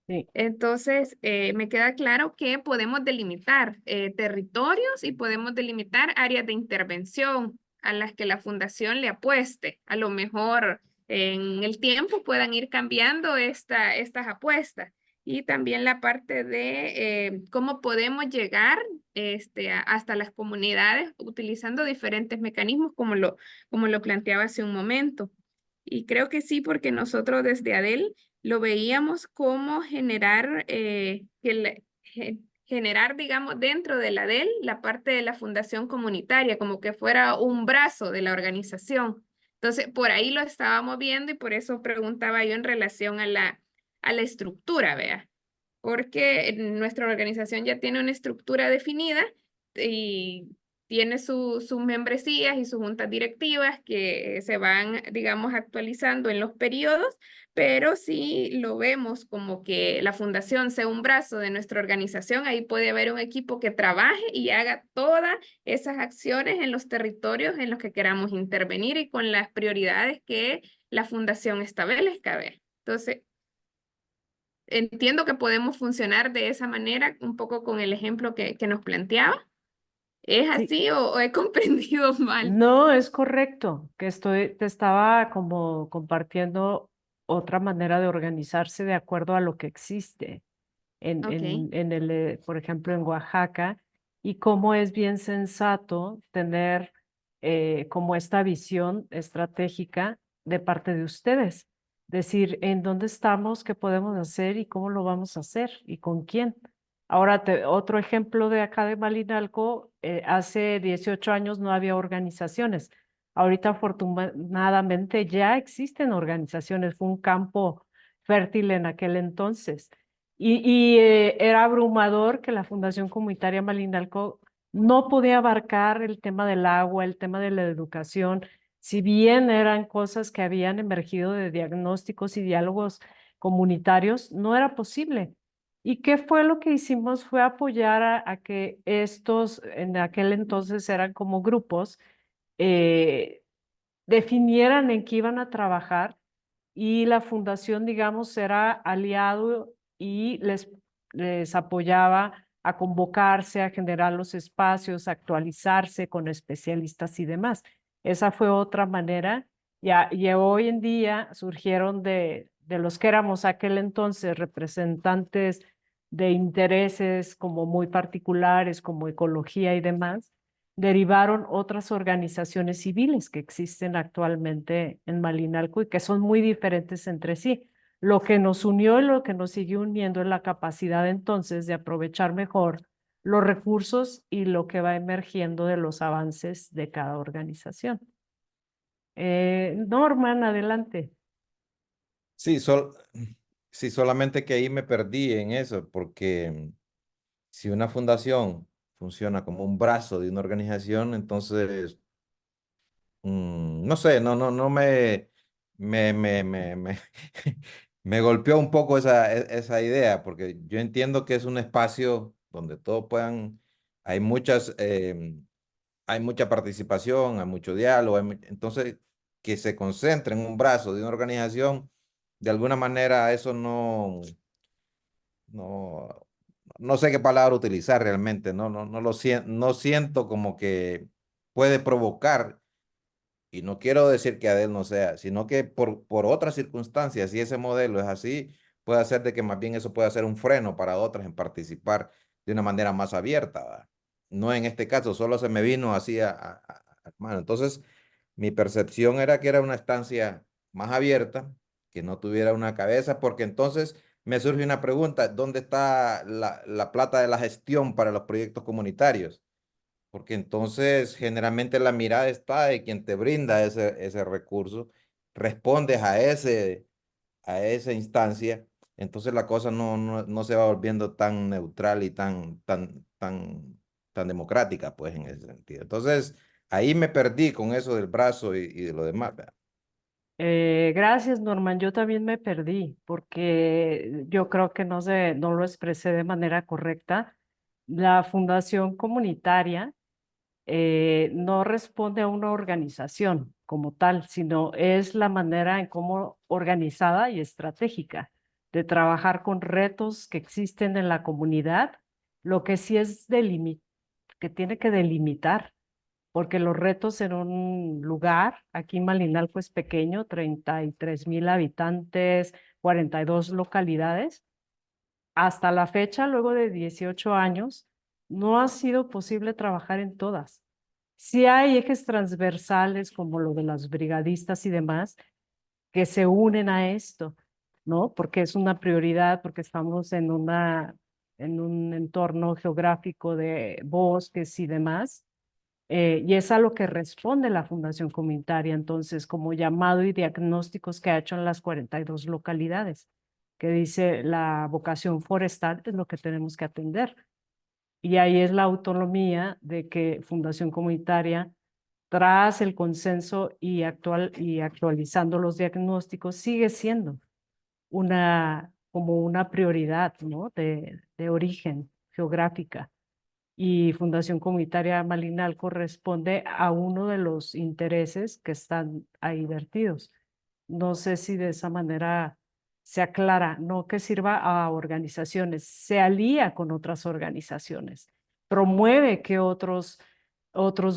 Sí, Entonces, me queda claro que podemos delimitar territorios y podemos delimitar áreas de intervención a las que la fundación le apueste. A lo mejor en el tiempo puedan ir cambiando estas apuestas. Y también la parte de cómo podemos llegar hasta las comunidades utilizando diferentes mecanismos como lo planteaba hace un momento. Y creo que sí, porque nosotros desde ADEL lo veíamos como generar, generar, digamos, dentro de la DEL la parte de la fundación comunitaria, como que fuera un brazo de la organización. Entonces, por ahí lo estábamos viendo y por eso preguntaba yo en relación a la estructura, vea, porque nuestra organización ya tiene una estructura definida y tiene sus membresías y sus juntas directivas que se van, digamos, actualizando en los periodos, pero si lo vemos como que la fundación sea un brazo de nuestra organización, ahí puede haber un equipo que trabaje y haga todas esas acciones en los territorios en los que queramos intervenir y con las prioridades que la fundación establezca. Entonces, entiendo que podemos funcionar de esa manera, un poco con el ejemplo que nos planteaba. ¿Es sí. así o he comprendido mal? No, es correcto, que te estaba como compartiendo otra manera de organizarse de acuerdo a lo que existe Ok, por ejemplo, en Oaxaca, y cómo es bien sensato tener como esta visión estratégica de parte de ustedes. Decir en dónde estamos, qué podemos hacer y cómo lo vamos a hacer y con quién. Ahora, otro ejemplo de acá de Malinalco, hace 18 años no había organizaciones. Ahorita afortunadamente ya existen organizaciones, fue un campo fértil en aquel entonces. Era abrumador que la Fundación Comunitaria Malinalco no podía abarcar el tema del agua, el tema de la educación, si bien eran cosas que habían emergido de diagnósticos y diálogos comunitarios, no era posible. ¿Y qué fue lo que hicimos? Fue apoyar a que estos, en aquel entonces eran como grupos, eh, definieran en qué iban a trabajar y la fundación, digamos, era aliado y les apoyaba a convocarse, a generar los espacios, a actualizarse con especialistas y demás. Esa fue otra manera. Y hoy en día surgieron de los que éramos aquel entonces representantes de intereses como muy particulares, como ecología y demás, derivaron otras organizaciones civiles que existen actualmente en Malinalco y que son muy diferentes entre sí. Lo que nos unió y lo que nos sigue uniendo es la capacidad entonces de aprovechar mejor los recursos y lo que va emergiendo de los avances de cada organización. Norman, adelante. Sí, sí, solamente que ahí me perdí en eso, porque si una fundación funciona como un brazo de una organización, entonces, no sé, no me me golpeó un poco esa idea, porque yo entiendo que es un espacio donde todos puedan, hay hay mucha participación, hay mucho diálogo, entonces que se concentre en un brazo de una organización, de alguna manera eso no, no sé qué palabra utilizar realmente, no siento como que puede provocar, y no quiero decir que Adel no sea, sino que por otras circunstancias, si ese modelo es así, puede hacer de que más bien eso pueda ser un freno para otras en participar de una manera más abierta, ¿va? No en este caso, solo se me vino así a mano. Entonces, mi percepción era que era una estancia más abierta, que no tuviera una cabeza, porque entonces me surge una pregunta: ¿dónde está la plata de la gestión para los proyectos comunitarios? Porque entonces generalmente la mirada está de quien te brinda ese recurso, respondes a esa instancia, entonces la cosa no se va volviendo tan neutral y tan democrática, pues, en ese sentido. Entonces, ahí me perdí con eso del brazo y de lo demás, ¿verdad? Gracias, Norman. Yo también me perdí porque yo creo que no lo expresé de manera correcta. La fundación comunitaria no responde a una organización como tal, sino es la manera en cómo organizada y estratégica de trabajar con retos que existen en la comunidad, lo que sí es que tiene que delimitar, porque los retos en un lugar, aquí Malinalco es pequeño, 33,000 habitantes, 42 localidades, hasta la fecha, luego de 18 años, no ha sido posible trabajar en todas. Sí hay ejes transversales como lo de las brigadistas y demás que se unen a esto, ¿no? Porque es una prioridad, porque estamos en un entorno geográfico de bosques y demás, y es a lo que responde la Fundación Comunitaria, entonces, como llamado y diagnósticos que ha hecho en las 42 localidades, que dice la vocación forestal es lo que tenemos que atender. Y ahí es la autonomía de que Fundación Comunitaria, tras el consenso y actualizando los diagnósticos, sigue siendo como una prioridad, ¿no? de origen geográfica. Y Fundación Comunitaria Malinalco responde a uno de los intereses que están ahí vertidos. No sé si de esa manera se aclara, no que sirva a organizaciones, se alía con otras organizaciones, promueve que otros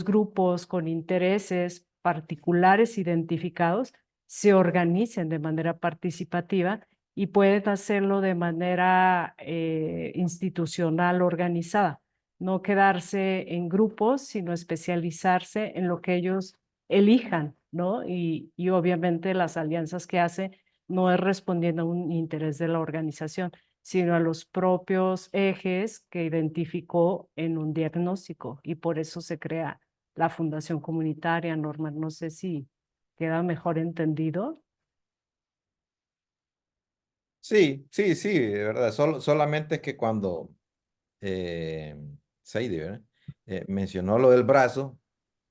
grupos con intereses particulares identificados se organicen de manera participativa y pueden hacerlo de manera institucional organizada, no quedarse en grupos, sino especializarse en lo que ellos elijan, ¿no? Y obviamente las alianzas que hace no es respondiendo a un interés de la organización, sino a los propios ejes que identificó en un diagnóstico, y por eso se crea la Fundación Comunitaria. Norma, no sé si queda mejor entendido. Sí, sí, sí, de verdad. Solamente es que cuando Sadie, ¿verdad? Mencionó lo del brazo,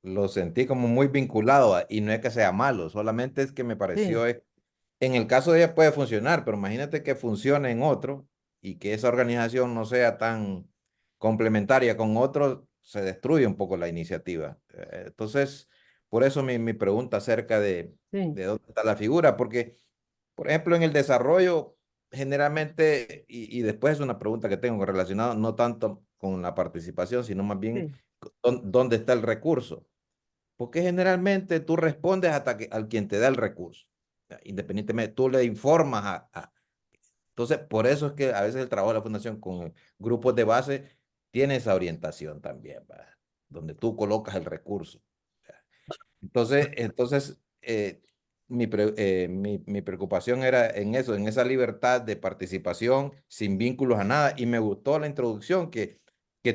lo sentí como muy vinculado y no es que sea malo, solamente es que me pareció, Sí, en el caso de ella puede funcionar, pero imagínate que funcione en otro y que esa organización no sea tan complementaria con otro, se destruye un poco la iniciativa. Entonces, por eso mi pregunta acerca sí, de dónde está la figura, porque, por ejemplo, en el desarrollo, generalmente, y después es una pregunta que tengo relacionada no tanto con la participación, sino más bien sí, dónde está el recurso. Porque generalmente tú respondes hasta que, al quien te da el recurso. Independientemente, tú le informas Entonces, por eso es que a veces el trabajo de la fundación con grupos de base tiene esa orientación también, ¿verdad? Donde tú colocas el recurso. Entonces mi preocupación era en eso, en esa libertad de participación sin vínculos a nada. Y me gustó la introducción, que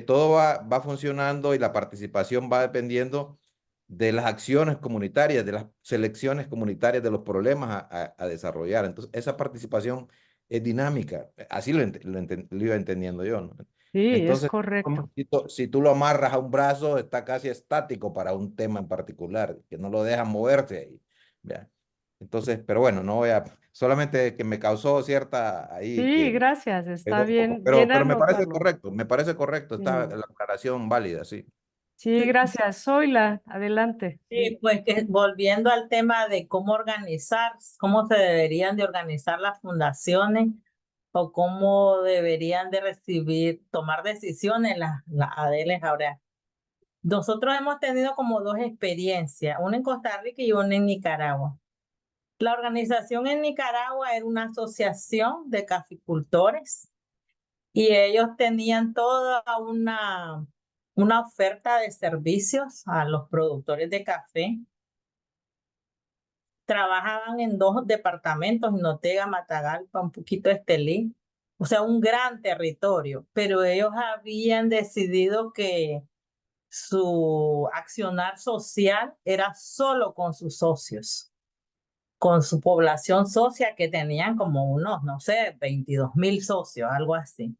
todo va funcionando y la participación va dependiendo de las acciones comunitarias, de las selecciones comunitarias, de los problemas a desarrollar. Entonces, esa participación es dinámica. Así lo iba entendiendo yo, ¿no? sí, es Entonces, correcto. si tú lo amarras a un brazo, está casi estático para un tema en particular, que no lo deja moverse ahí. ¿Ya? Entonces, pero bueno, no voy a, solamente que me causó cierta ahí Sí, que gracias, pegó está un poco, bien, bien pero anotado. me parece correcto, está Sí, la aclaración válida, sí. sí, gracias. Zoila, adelante. Sí, pues que volviendo al tema de cómo organizar, cómo se deberían de organizar las fundaciones o cómo deberían de recibir, tomar decisiones las ADLs ahora. Nosotros hemos tenido como dos experiencias, una en Costa Rica y una en Nicaragua. La organización en Nicaragua era una asociación de caficultores y ellos tenían toda una oferta de servicios a los productores de café. Trabajaban en dos departamentos, Notega, Matagalpa, un poquito Estelí, o sea, un gran territorio, pero ellos habían decidido que su accionar social era solo con sus socios, con su población socia que tenían como unos, no sé, 22,000 socios, algo así.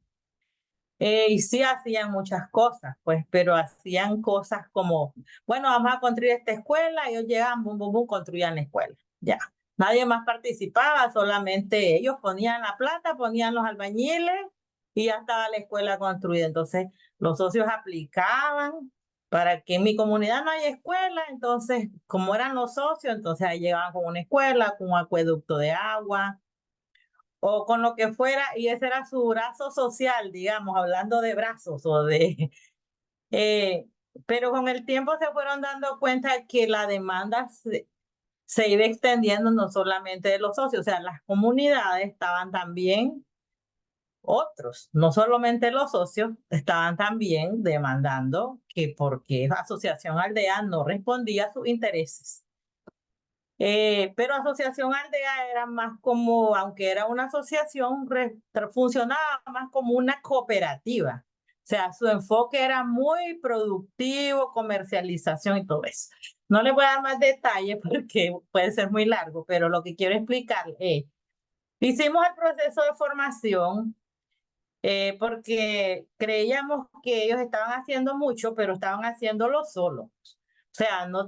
Y sí hacían muchas cosas, pues, pero hacían cosas como, bueno, vamos a construir esta escuela, ellos llegaban, bum, bum, bum, construían la escuela, ya. Nadie más participaba, solamente ellos ponían la plata, ponían los albañiles y ya estaba la escuela construida. Entonces, los socios aplicaban para que en mi comunidad no haya escuela, entonces, como eran los socios, entonces ahí llegaban con una escuela, con un acueducto de agua, o con lo que fuera, y ese era su brazo social, digamos, hablando de brazos o de... pero con el tiempo se fueron dando cuenta que la demanda se iba extendiendo no solamente de los socios, o sea, las comunidades estaban también otros, no solamente los socios, estaban también demandando que porque la Asociación Aldea no respondía a sus intereses. Pero Asociación Aldea era más como, aunque era una asociación, funcionaba más como una cooperativa. O sea, su enfoque era muy productivo, comercialización y todo eso. No les voy a dar más detalles porque puede ser muy largo, pero lo que quiero explicar es, hicimos el proceso de formación porque creíamos que ellos estaban haciendo mucho, pero estaban haciéndolo solos. O sea, no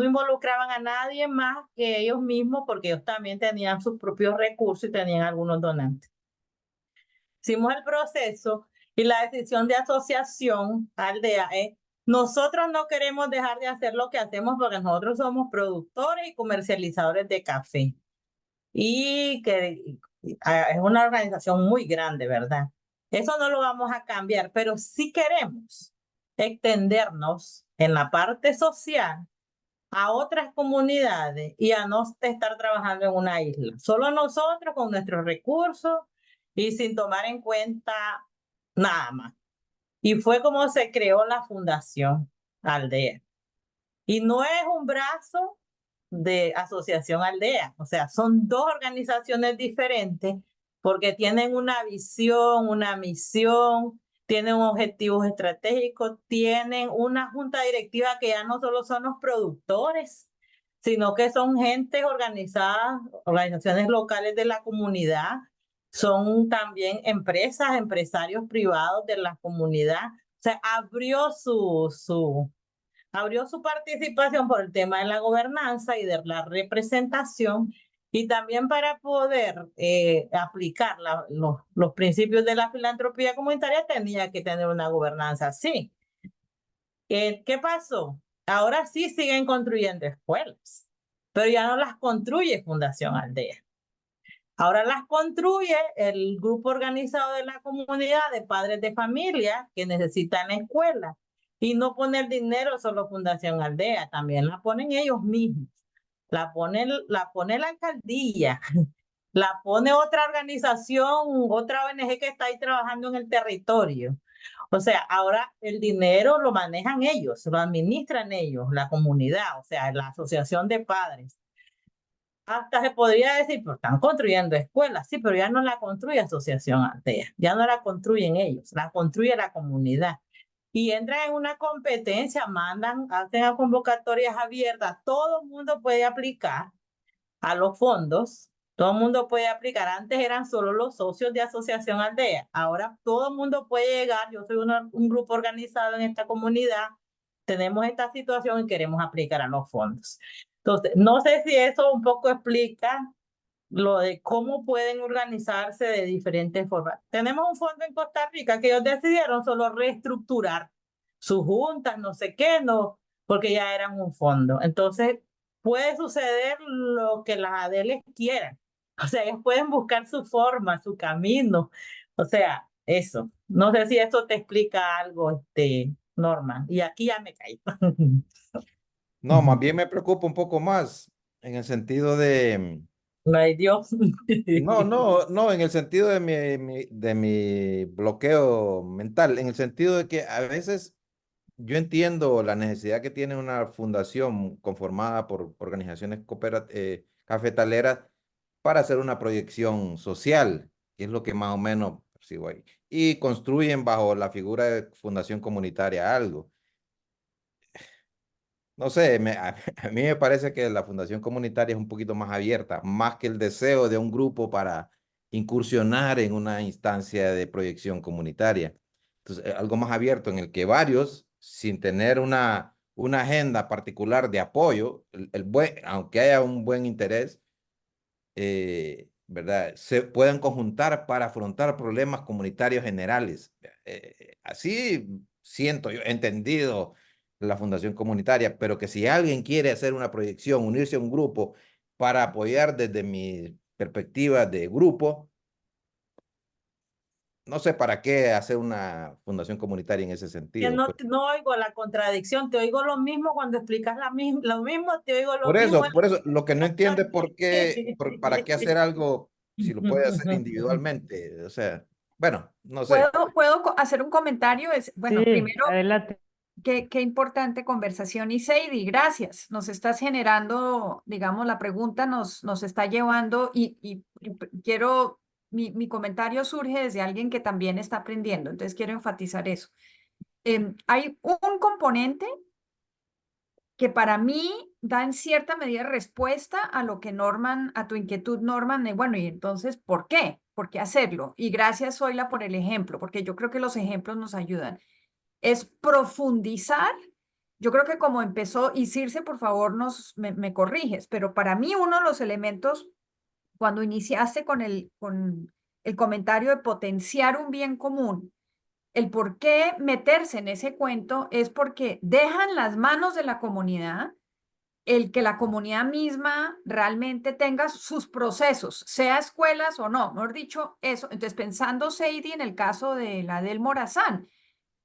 involucraban a nadie más que ellos mismos porque ellos también tenían sus propios recursos y tenían algunos donantes. Hicimos el proceso y la decisión de asociación Aldea es, nosotros no queremos dejar de hacer lo que hacemos porque nosotros somos productores y comercializadores de café. Y que es una organización muy grande, ¿verdad? Eso no lo vamos a cambiar, pero sí queremos extendernos en la parte social a otras comunidades y a no estar trabajando en una isla. Solo nosotros con nuestros recursos y sin tomar en cuenta nada más. Y fue como se creó la Fundación Aldea. Y no es un brazo de Asociación Aldea, o sea, son dos organizaciones diferentes porque tienen una visión, una misión, tienen objetivos estratégicos, tienen una junta directiva que ya no solo son los productores, sino que son gente organizada, organizaciones locales de la comunidad, son también empresas, empresarios privados de la comunidad. O sea, abrió su participación por el tema de la gobernanza y de la representación y también para poder aplicar los principios de la filantropía comunitaria tenía que tener una gobernanza así. ¿Qué pasó? Ahora sí siguen construyendo escuelas, pero ya no las construye Fundación Aldea. Ahora las construye el grupo organizado de la comunidad de padres de familia que necesitan escuelas. Y no pone el dinero solo Fundación Aldea, también la ponen ellos mismos. La pone la alcaldía, la pone otra organización, otra ONG que está ahí trabajando en el territorio. O sea, ahora el dinero lo manejan ellos, lo administran ellos, la comunidad, o sea, la asociación de padres. Hasta se podría decir, pero están construyendo escuelas, sí, pero ya no la construye Asociación Aldea, ya no la construyen ellos, la construye la comunidad. Y entran en una competencia, hacen convocatorias abiertas, todo el mundo puede aplicar a los fondos, todo el mundo puede aplicar. Antes eran solo los socios de Asociación Aldea, ahora todo el mundo puede llegar. Yo soy un grupo organizado en esta comunidad, tenemos esta situación y queremos aplicar a los fondos. Entonces, no sé si eso un poco explica lo de cómo pueden organizarse de diferentes formas. Tenemos un fondo en Costa Rica que ellos decidieron solo reestructurar sus juntas, no sé qué, no, porque ya eran un fondo. Entonces, puede suceder lo que las ADELES quieran. O sea, ellos pueden buscar su forma, su camino. O sea, eso. No sé si eso te explica algo, Norma. Y aquí ya me caí. No, más bien me preocupa un poco más en el sentido de, Ay, Dios. no, en el sentido de de mi bloqueo mental, en el sentido de que a veces yo entiendo la necesidad que tiene una fundación conformada por organizaciones cafetaleras para hacer una proyección social, que es lo que más o menos percibo ahí, y construyen bajo la figura de fundación comunitaria algo. No sé, a mí me parece que la fundación comunitaria es un poquito más abierta, más que el deseo de un grupo para incursionar en una instancia de proyección comunitaria. Entonces, algo más abierto en el que varios, sin tener una agenda particular de apoyo, aunque haya un buen interés, ¿verdad? Se puedan conjuntar para afrontar problemas comunitarios generales. Así siento yo, entendido la fundación comunitaria, pero que si alguien quiere hacer una proyección, unirse a un grupo para apoyar desde mi perspectiva de grupo, no sé para qué hacer una fundación comunitaria en ese Que sentido. no oigo la contradicción, te oigo lo mismo cuando explicas lo mismo, te oigo lo mismo. Por eso, lo que no entiendo es para qué hacer algo si lo puede hacer individualmente. O sea, bueno, no sé. ¿Puedo hacer un comentario? Bueno, Sí, primero, adelante. qué importante conversación. Y Sadie, gracias. Nos estás generando, digamos, la pregunta nos está llevando y quiero, mi comentario surge desde alguien que también está aprendiendo, entonces quiero enfatizar eso. Hay un componente que para mí da en cierta medida respuesta a lo que Norman, a tu inquietud, Norman, bueno, y entonces, ¿por qué? ¿Por qué hacerlo? Y gracias, Zoila, por el ejemplo, porque yo creo que los ejemplos nos ayudan. Es profundizar. Yo creo que como empezó, y Circe, por favor, me corriges, pero para mí uno de los elementos, cuando iniciaste con con el comentario de potenciar un bien común, el por qué meterse en ese cuento es porque dejan las manos de la comunidad el que la comunidad misma realmente tenga sus procesos, sea escuelas o no, mejor dicho, eso. Entonces, pensando, Sadie, en el caso de la del Morazán,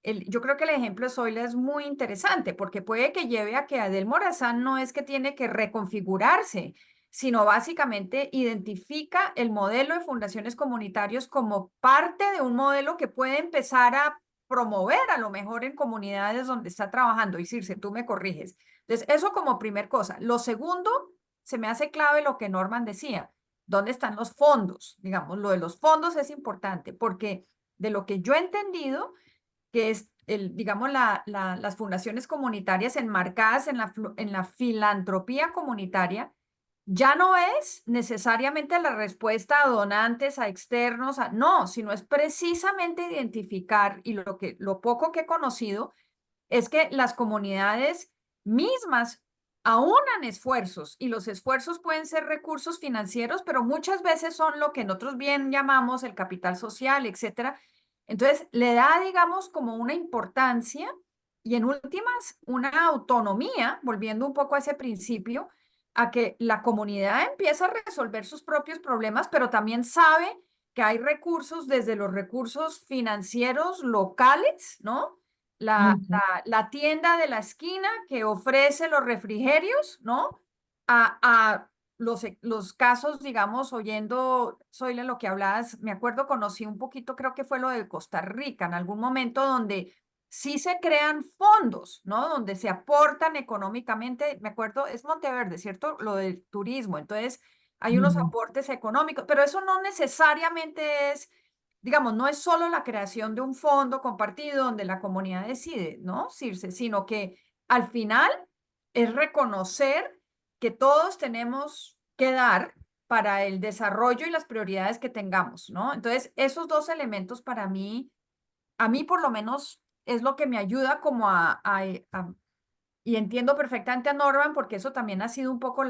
yo creo que el ejemplo de Zoila es muy interesante porque puede que lleve a que Adel Morazán no es que tiene que reconfigurarse, sino básicamente identifica el modelo de fundaciones comunitarias como parte de un modelo que puede empezar a promover a lo mejor en comunidades donde está trabajando. Y Circe, tú me corriges. Entonces, eso como primer cosa. Lo segundo, se me hace clave lo que Norman decía. ¿Dónde están los fondos? Digamos, lo de los fondos es importante porque de lo que yo he entendido, que es, digamos, las fundaciones comunitarias enmarcadas en la filantropía comunitaria, ya no es necesariamente la respuesta a donantes, a externos, no, sino es precisamente identificar, y lo poco que he conocido es que las comunidades mismas aunan esfuerzos, y los esfuerzos pueden ser recursos financieros, pero muchas veces son lo que nosotros bien llamamos el capital social, etcétera. Entonces, le da, digamos, como una importancia y en últimas una autonomía, volviendo un poco a ese principio, a que la comunidad empieza a resolver sus propios problemas, pero también sabe que hay recursos, desde los recursos financieros locales, ¿no? La tienda de la esquina que ofrece los refrigerios, ¿no? A los casos, digamos, oyendo, Zoila, lo que hablabas, me acuerdo, conocí un poquito, creo que fue lo de Costa Rica, en algún momento donde sí se crean fondos, ¿no? Donde se aportan económicamente, me acuerdo, es Monteverde, ¿cierto? Lo del turismo, entonces hay unos aportes económicos, pero eso no necesariamente es, digamos, no es solo la creación de un fondo compartido donde la comunidad decide, ¿no, Circe? Sino que al final es reconocer que todos tenemos que dar para el desarrollo y las prioridades que tengamos, ¿no? Entonces, esos dos elementos para mí, a mí por lo menos es lo que me ayuda como y entiendo perfectamente a Norman porque eso también ha sido un poco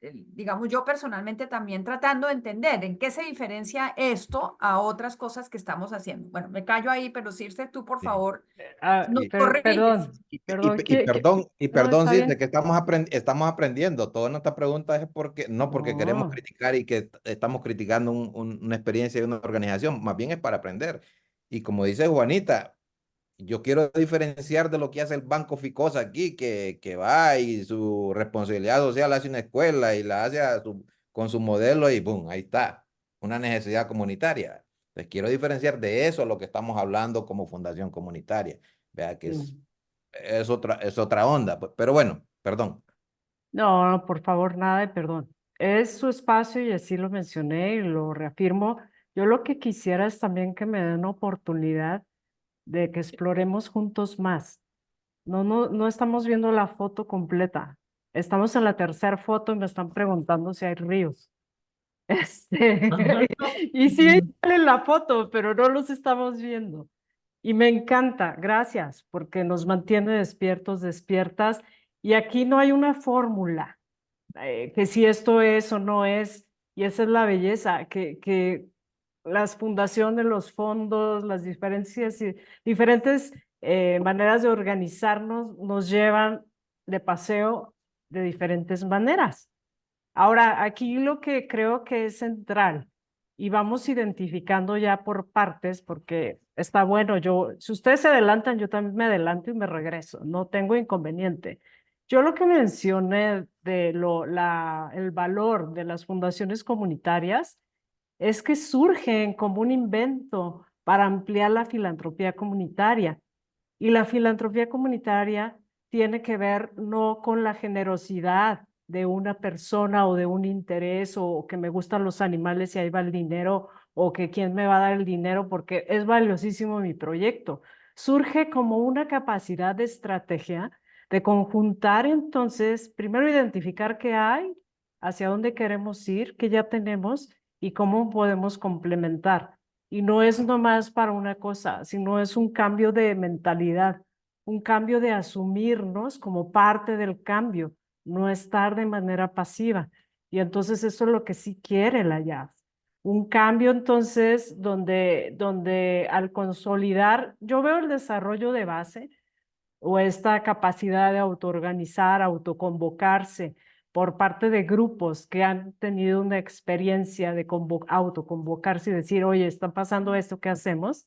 digamos, yo personalmente también tratando de entender en qué se diferencia esto a otras cosas que estamos haciendo. Bueno, me callo ahí, pero Circe, tú por Sí. favor, nos Y, corriges. Perdón, y no, perdón, está dice bien. que estamos aprendiendo. Toda nuestra pregunta es no porque queremos No, criticar y que estamos criticando una experiencia de una organización, más bien es para aprender. Y como dice Juanita, yo quiero diferenciar de lo que hace el Banco Ficosa aquí, que va y su responsabilidad social hace una escuela y la hace con su modelo y ¡boom! Ahí está, una necesidad comunitaria. Entonces quiero diferenciar de eso a lo que estamos hablando como fundación comunitaria. Vea que mm. es otra onda, pues. Pero bueno, perdón. No, no, por favor, nada de perdón. Es su espacio y así lo mencioné y lo reafirmo. Yo lo que quisiera es también que me den oportunidad de que exploremos juntos más. No estamos viendo la foto completa. Estamos en la tercera foto y me están preguntando si hay ríos. Y sí, sale en la foto, pero no los estamos viendo. Y me encanta, gracias, porque nos mantiene despiertos, despiertas. Y aquí no hay una fórmula, que si esto es o no es, y esa es la belleza, que las fundaciones, los fondos, las diferencias y diferentes maneras de organizarnos nos llevan de paseo de diferentes maneras. Ahora, aquí lo que creo que es central, y vamos identificando ya por partes, porque está bueno, si ustedes se adelantan, yo también me adelanto y me regreso, no tengo inconveniente. Yo lo que mencioné de el valor de las fundaciones comunitarias es que surgen como un invento para ampliar la filantropía comunitaria. Y la filantropía comunitaria tiene que ver no con la generosidad de una persona o de un interés o que me gustan los animales y ahí va el dinero o que quién me va a dar el dinero porque es valiosísimo mi proyecto. Surge como una capacidad de estrategia de conjuntar entonces, primero identificar qué hay, hacia dónde queremos ir, qué ya tenemos y cómo podemos complementar. Y no es nomás para una cosa, sino es un cambio de mentalidad, un cambio de asumirnos como parte del cambio, no estar de manera pasiva. Y entonces eso es lo que sí quiere la YAF. Un cambio entonces donde al consolidar, yo veo el desarrollo de base o esta capacidad de autoorganizar, autoconvocarse por parte de grupos que han tenido una experiencia de autoconvocarse y decir, oye, está pasando esto, ¿qué hacemos?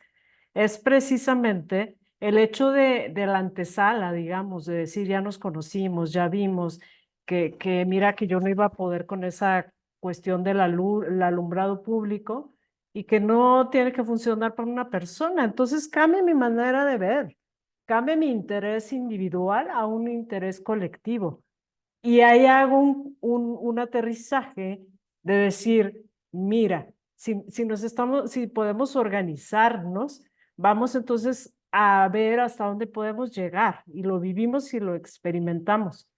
Es precisamente el hecho de la antesala, digamos, de decir, ya nos conocimos, ya vimos que mira que yo no iba a poder con esa cuestión del alumbrado público y que no tiene que funcionar para una persona. Entonces cambia mi manera de ver, cambia mi interés individual a un interés colectivo. Y ahí hago un aterrizaje de decir, mira, si podemos organizarnos, vamos entonces a ver hasta dónde podemos llegar y lo vivimos y lo experimentamos.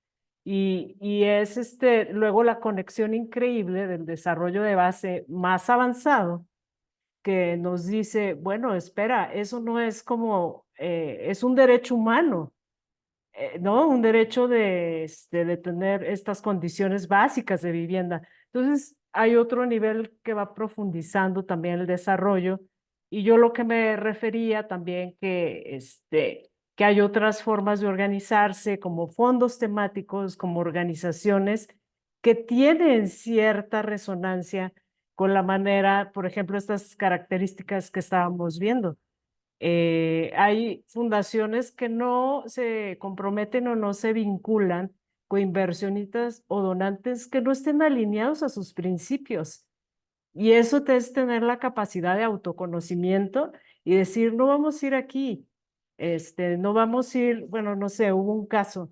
Y es luego la conexión increíble del desarrollo de base más avanzado que nos dice, bueno, espera, eso no es como, es un derecho humano, ¿no? Un derecho de tener estas condiciones básicas de vivienda. Entonces, hay otro nivel que va profundizando también el desarrollo. Y yo lo que me refería también que hay otras formas de organizarse, como fondos temáticos, como organizaciones que tienen cierta resonancia con la manera, por ejemplo, estas características que estábamos viendo. Hay fundaciones que no se comprometen o no se vinculan con inversionistas o donantes que no estén alineados a sus principios. Y eso te es tener la capacidad de autoconocimiento y decir, no vamos a ir aquí, no vamos a ir, bueno, no sé, hubo un caso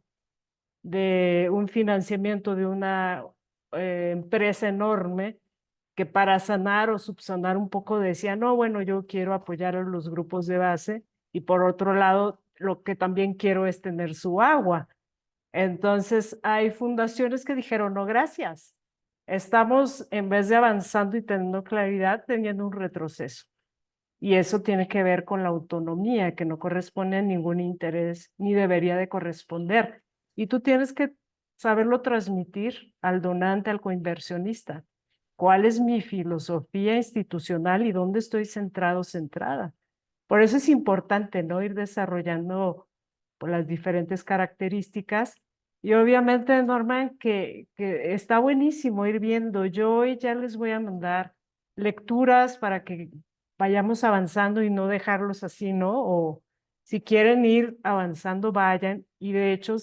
de un financiamiento de una empresa enorme que para sanar o subsanar un poco decía, no, bueno, yo quiero apoyar a los grupos de base y por otro lado, lo que también quiero es tener su agua. Entonces, hay fundaciones que dijeron, no, gracias. Estamos, en vez de avanzando y teniendo claridad, teniendo un retroceso. Y eso tiene que ver con la autonomía, que no corresponde a ningún interés, ni debería de corresponder. Y tú tienes que saberlo transmitir al donante, al coinversionista. ¿Cuál es mi filosofía institucional y dónde estoy centrado, centrada? Por eso es importante, ¿no? Ir desarrollando las diferentes características. Y obviamente, Norman, que está buenísimo ir viendo. Yo hoy ya les voy a mandar lecturas para que vayamos avanzando y no dejarlos así, ¿no? O si quieren ir avanzando, vayan. Y de hecho,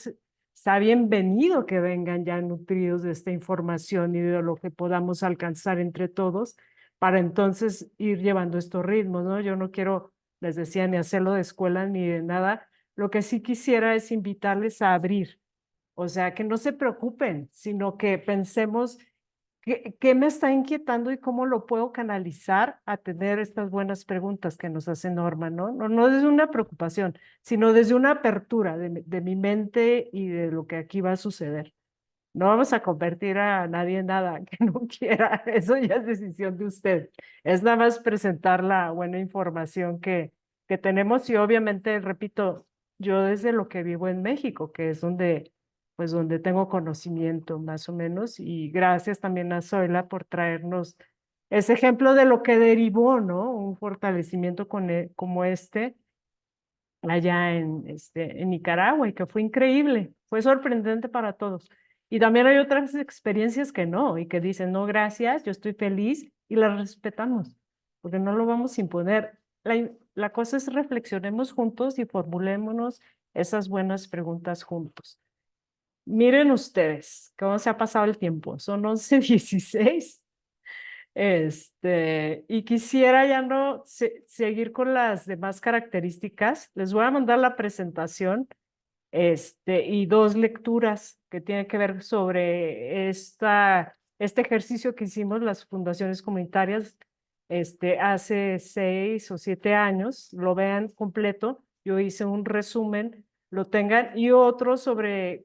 está bienvenido que vengan ya nutridos de esta información y de lo que podamos alcanzar entre todos para entonces ir llevando estos ritmos, ¿no? Yo no quiero, les decía, ni hacerlo de escuela ni de nada. Lo que sí quisiera es invitarles a abrir, o sea, que no se preocupen, sino que pensemos qué me está inquietando y cómo lo puedo canalizar a tener estas buenas preguntas que nos hace Norma, ¿no? No desde una preocupación, sino desde una apertura de mi mente y de lo que aquí va a suceder. No vamos a convertir a nadie en nada que no quiera, eso ya es decisión de usted. Es nada más presentar la buena información que tenemos y obviamente, repito, yo desde lo que vivo en México, que es pues donde tengo conocimiento más o menos, y gracias también a Zoila por traernos ese ejemplo de lo que derivó, ¿no? Un fortalecimiento como allá en Nicaragua y que fue increíble, fue sorprendente para todos. Y también hay otras experiencias que no y que dicen, no, gracias, yo estoy feliz y las respetamos, porque no lo vamos a imponer. La cosa es reflexionemos juntos y formulémonos esas buenas preguntas juntos. Miren ustedes cómo se ha pasado el tiempo, son 11:16. Y quisiera ya no seguir con las demás características. Les voy a mandar la presentación, y dos lecturas que tienen que ver sobre este ejercicio que hicimos las fundaciones comunitarias, hace 6 o 7 años. Lo vean completo. Yo hice un resumen, lo tengan, y otro sobre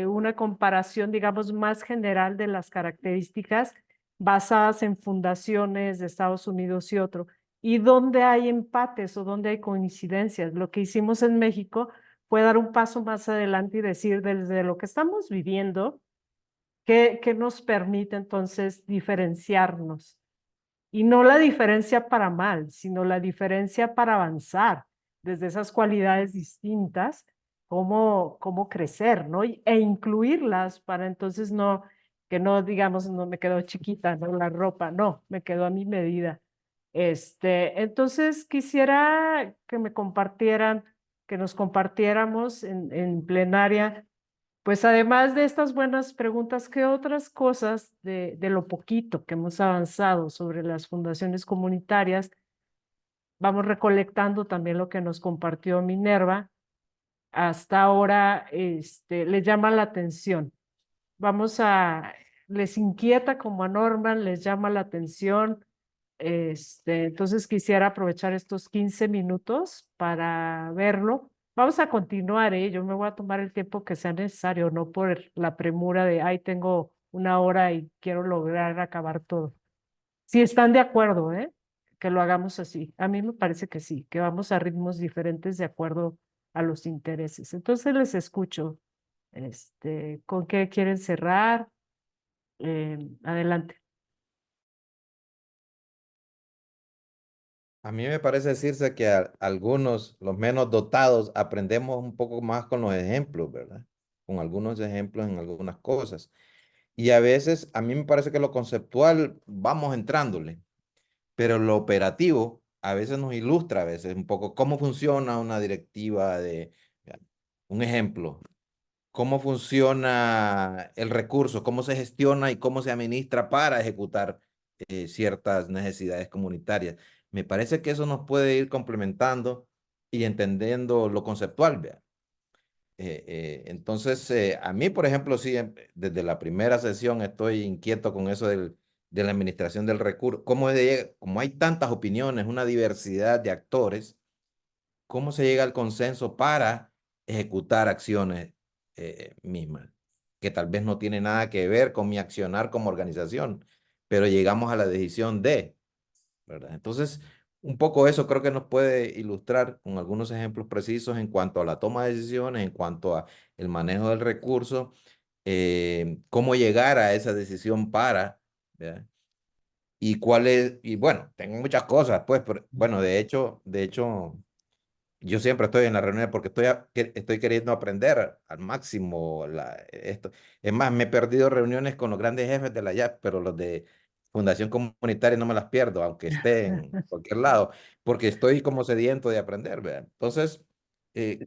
una comparación, digamos, más general de las características basadas en fundaciones de Estados Unidos y otro, y dónde hay empates o dónde hay coincidencias. Lo que hicimos en México fue dar un paso más adelante y decir desde lo que estamos viviendo, qué nos permite entonces diferenciarnos. Y no la diferencia para mal, sino la diferencia para avanzar desde esas cualidades distintas, cómo crecer, ¿no? E incluirlas para entonces que no digamos, no me quedó chiquita, ¿no? La ropa, no, me quedó a mi medida. Entonces quisiera que me compartieran, que nos compartiéramos en plenaria, pues además de estas buenas preguntas, ¿qué otras cosas de lo poquito que hemos avanzado sobre las fundaciones comunitarias? Vamos recolectando también lo que nos compartió Minerva. Hasta ahora les llama la atención. Les inquieta como a Norman, les llama la atención. Entonces quisiera aprovechar estos 15 minutos para verlo. Vamos a continuar, ¿eh? Yo me voy a tomar el tiempo que sea necesario, no por la premura de, ay, tengo una hora y quiero lograr acabar todo. Si están de acuerdo, ¿eh? Que lo hagamos así. A mí me parece que sí, que vamos a ritmos diferentes de acuerdo a los intereses. Entonces les escucho. ¿Con qué quieren cerrar? Adelante. A mí me parece decirse que algunos, los menos dotados, aprendemos un poco más con los ejemplos, ¿verdad? Con algunos ejemplos en algunas cosas. Y a veces, a mí me parece que lo conceptual vamos entrándole, pero lo operativo a veces nos ilustra, a veces un poco cómo funciona una directiva de, un ejemplo, cómo funciona el recurso, cómo se gestiona y cómo se administra para ejecutar ciertas necesidades comunitarias. Me parece que eso nos puede ir complementando y entendiendo lo conceptual, vea. Entonces, a mí, por ejemplo, sí, desde la primera sesión estoy inquieto con eso de la administración del recurso. Como hay tantas opiniones, una diversidad de actores, ¿cómo se llega al consenso para ejecutar acciones mismas? Que tal vez no tiene nada que ver con mi accionar como organización, pero llegamos a la decisión de, ¿verdad? Entonces, un poco eso creo que nos puede ilustrar con algunos ejemplos precisos en cuanto a la toma de decisiones, en cuanto a el manejo del recurso, cómo llegar a esa decisión para, ¿verdad? Y cuál es, y bueno, tengo muchas cosas, pues, pero, bueno, de hecho, yo siempre estoy en la reunión porque estoy queriendo aprender al máximo esto. Es más, me he perdido reuniones con los grandes jefes de la YAP, pero los de Fundación Comunitaria no me las pierdo, aunque esté en cualquier lado, porque estoy como sediento de aprender, ¿verdad? Entonces,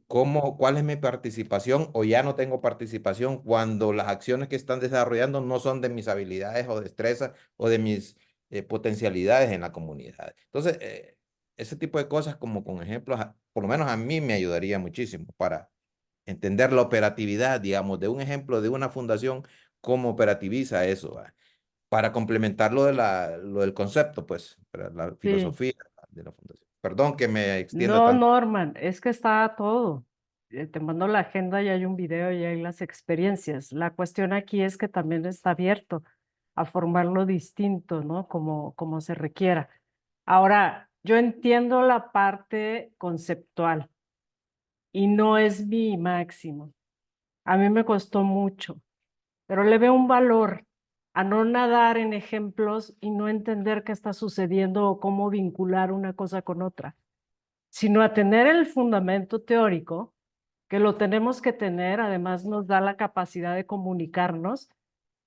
¿cuál es mi participación o ya no tengo participación cuando las acciones que están desarrollando no son de mis habilidades o destrezas o de mis potencialidades en la comunidad? Entonces, ese tipo de cosas como con ejemplos, por lo menos a mí me ayudaría muchísimo para entender la operatividad, digamos, de un ejemplo de una fundación, cómo operativiza eso, ¿va? Para complementar lo del concepto, pues, para la Sí. filosofía de la fundación. Perdón que me extienda No, tanto. Norman, es que está todo. Te mando la agenda y hay un video y hay las experiencias. La cuestión aquí es que también está abierto a formarlo distinto, ¿no? Como se requiera. Ahora, yo entiendo la parte conceptual y no es mi máximo. A mí me costó mucho, pero le veo un valor a no nadar en ejemplos y no entender qué está sucediendo o cómo vincular una cosa con otra, sino a tener el fundamento teórico, que lo tenemos que tener, además nos da la capacidad de comunicarnos,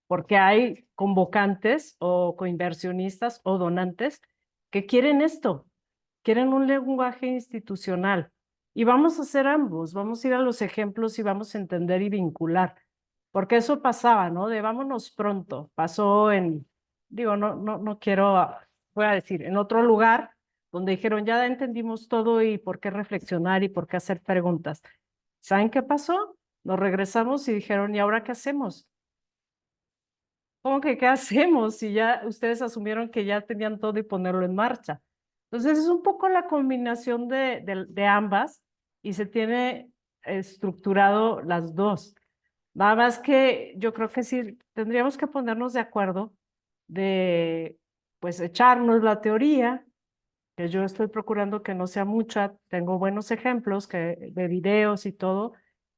porque hay convocantes o coinversionistas o donantes que quieren esto, quieren un lenguaje institucional. Y vamos a hacer ambos, vamos a ir a los ejemplos y vamos a entender y vincular, porque eso pasaba, ¿no? De vámonos pronto, pasó digo, no quiero, voy a decir, en otro lugar, donde dijeron, ya entendimos todo y por qué reflexionar y por qué hacer preguntas. ¿Saben qué pasó? Nos regresamos y dijeron, ¿y ahora qué hacemos? ¿Cómo que qué hacemos si ya ustedes asumieron que ya tenían todo y ponerlo en marcha? Entonces es un poco la combinación de ambas y se tiene estructurado las dos. Nada más que yo creo que sí tendríamos que ponernos de acuerdo de pues echarnos la teoría, que yo estoy procurando que no sea mucha, tengo buenos ejemplos de videos y todo,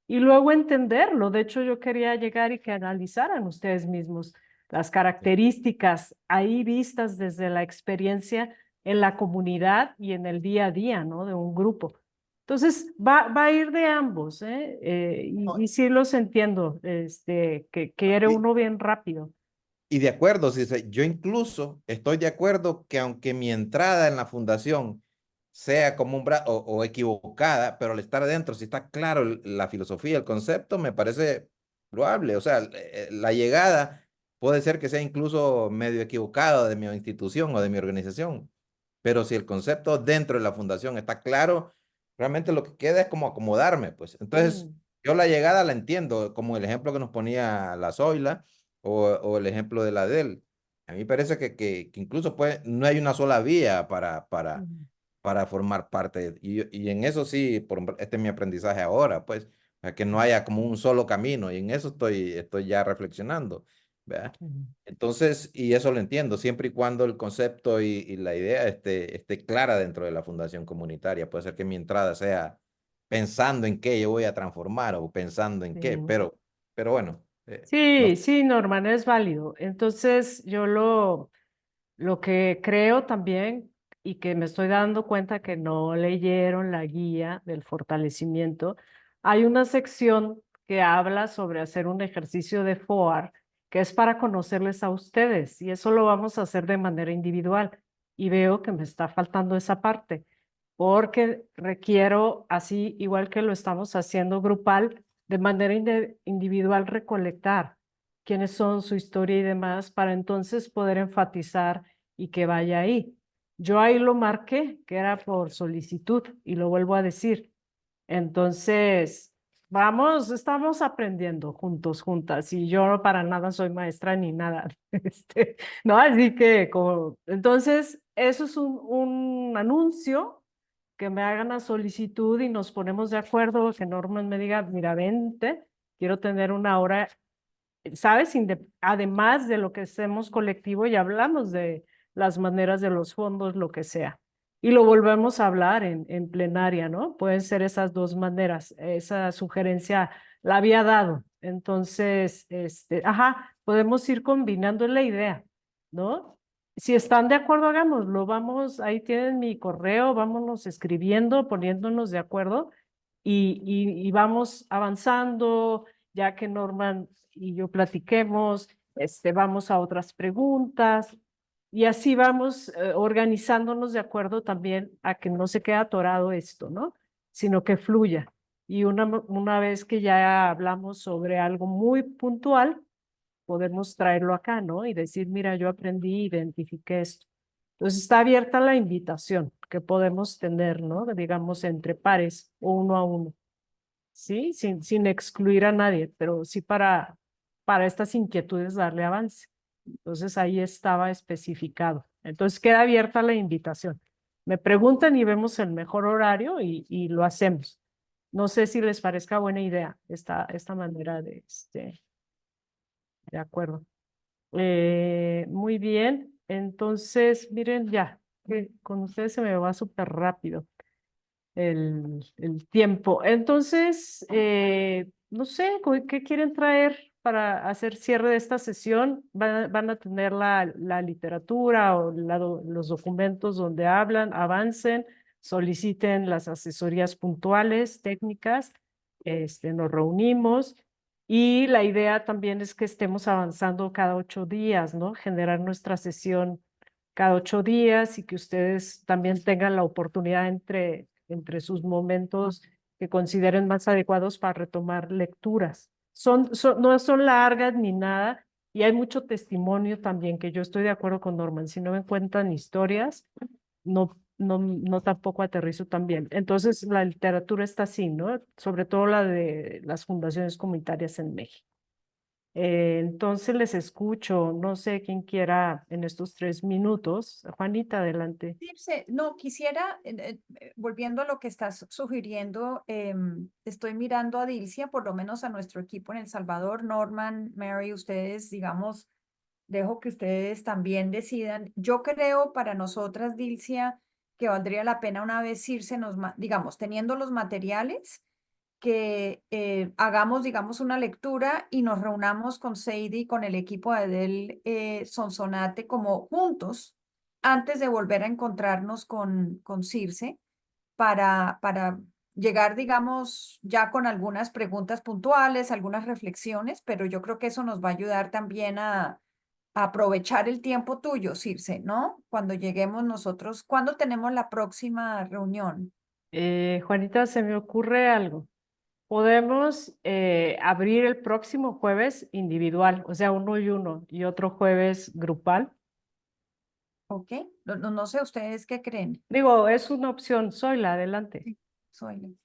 y luego entenderlo. De hecho, yo quería llegar y que analizaran ustedes mismos las características ahí vistas desde la experiencia en la comunidad y en el día a día, ¿no? De un grupo. Entonces, va a ir de ambos, ¿eh? Y sí los entiendo, que quiere Y, uno bien rápido. y de acuerdo, yo incluso estoy de acuerdo que aunque mi entrada en la fundación sea como o equivocada, pero al estar adentro, si está claro la filosofía, el concepto, me parece loable. O sea, la llegada puede ser que sea incluso medio equivocada de mi institución o de mi organización, pero si el concepto dentro de la fundación está claro, realmente lo que queda es como acomodarme, pues. Entonces, Mm. yo la llegada la entiendo, como el ejemplo que nos ponía la Zoila o el ejemplo de la Adele. A mí me parece que incluso no hay una sola vía Mm. para formar parte. Y en eso sí, este es mi aprendizaje ahora, pues, a que no haya como un solo camino. Y en eso estoy ya reflexionando, ¿verdad? Mm. Entonces, y eso lo entiendo, siempre y cuando el concepto y la idea esté clara dentro de la fundación comunitaria. Puede ser que mi entrada sea pensando en qué yo voy a transformar o pensando en qué, Sí. pero bueno, no. Sí, sí, Norman, es válido. Entonces, yo lo que creo también y que me estoy dando cuenta que no leyeron la guía del fortalecimiento, hay una sección que habla sobre hacer un ejercicio de FOAR, que es para conocerles a ustedes, y eso lo vamos a hacer de manera individual. Y veo que me está faltando esa parte, porque requiero, así igual que lo estamos haciendo grupal, de manera individual recolectar quiénes son, su historia y demás, para entonces poder enfatizar y que vaya ahí. Yo ahí lo marqué, que era por solicitud, y lo vuelvo a decir. Entonces, vamos, estamos aprendiendo juntos, juntas, y yo no para nada soy maestra ni nada. ¿No? Así que, entonces, eso es un anuncio, que me hagan la solicitud y nos ponemos de acuerdo, que Norman me diga, mira, vente, quiero tener una hora, ¿sabes? Además de lo que hacemos colectivo y hablamos de las maneras de los fondos, lo que sea. Y lo volvemos a hablar en plenaria, ¿no? Pueden ser esas dos maneras. Esa sugerencia la había dado. Entonces, ajá, podemos ir combinando la idea, ¿no? Si están de acuerdo, hagámoslo. Vamos, ahí tienen mi correo, vámonos escribiendo, poniéndonos de acuerdo y vamos avanzando, ya que Norman y yo platiquemos, vamos a otras preguntas y así vamos organizándonos de acuerdo también a que no se quede atorado esto, ¿no? Sino que fluya. Y una vez que ya hablamos sobre algo muy puntual, podemos traerlo acá, ¿no? Y decir, mira, yo aprendí, identifiqué esto. Entonces está abierta la invitación que podemos tener, ¿no? Digamos, entre pares o uno a uno. ¿Sí? Sin excluir a nadie, pero sí para estas inquietudes darle avance. Entonces ahí estaba especificado. Entonces queda abierta la invitación. Me preguntan y vemos el mejor horario y lo hacemos. No sé si les parezca buena idea esta manera de acuerdo. Muy bien. Entonces, miren ya, que con ustedes se me va súper rápido el tiempo. Entonces, no sé, ¿qué quieren traer para hacer cierre de esta sesión? ¿Van a tener la literatura o los documentos donde hablan, avancen, soliciten las asesorías puntuales, técnicas, nos reunimos? Y la idea también es que estemos avanzando cada 8 días, ¿no? Generar nuestra sesión cada 8 días y que ustedes también tengan la oportunidad entre sus momentos que consideren más adecuados para retomar lecturas. No son largas ni nada y hay mucho testimonio también, que yo estoy de acuerdo con Norman. Si no me cuentan historias, no tampoco aterrizo también. Entonces, la literatura está así, ¿no? Sobre todo la de las fundaciones comunitarias en México. Entonces les escucho, no sé quién quiera en estos 3 minutos. Juanita, adelante. Circe, no, quisiera, volviendo a lo que estás sugiriendo, estoy mirando a Dilcia, por lo menos a nuestro equipo en El Salvador, Norman, Mary, ustedes, digamos, dejo que ustedes también decidan. Yo creo para nosotras, Dilcia, que valdría la pena una vez Circe digamos, teniendo los materiales, que hagamos, digamos, una lectura y nos reunamos con Sadie, con el equipo de Adel Sonsonate, como juntos, antes de volver a encontrarnos con Circe, para llegar, digamos, ya con algunas preguntas puntuales, algunas reflexiones, pero yo creo que eso nos va a ayudar también a aprovechar el tiempo tuyo, Circe, ¿no? Cuando lleguemos nosotros, ¿cuándo tenemos la próxima reunión? Juanita, se me ocurre algo. podemos abrir el próximo jueves individual, o sea, 1 y 1, y otro jueves grupal. ¿Ok? No sé ustedes qué creen. Digo, es una opción, Zoila, adelante. Soy.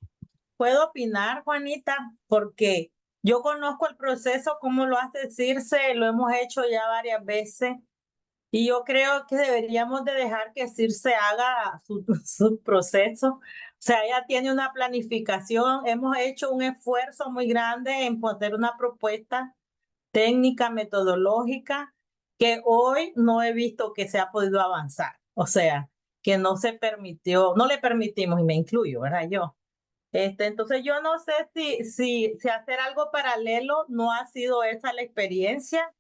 Puedo opinar, Juanita, porque yo conozco el proceso, cómo lo hace Circe, lo hemos hecho ya varias veces. Y yo creo que deberíamos de dejar que Circe haga su proceso. O sea, ella tiene una planificación. Hemos hecho un esfuerzo muy grande en poner una propuesta técnica, metodológica, que hoy no he visto que se ha podido avanzar. O sea, que no se permitió, no le permitimos, y me incluyo, ¿verdad? Yo. Entonces yo no sé si hacer algo paralelo no ha sido esa la experiencia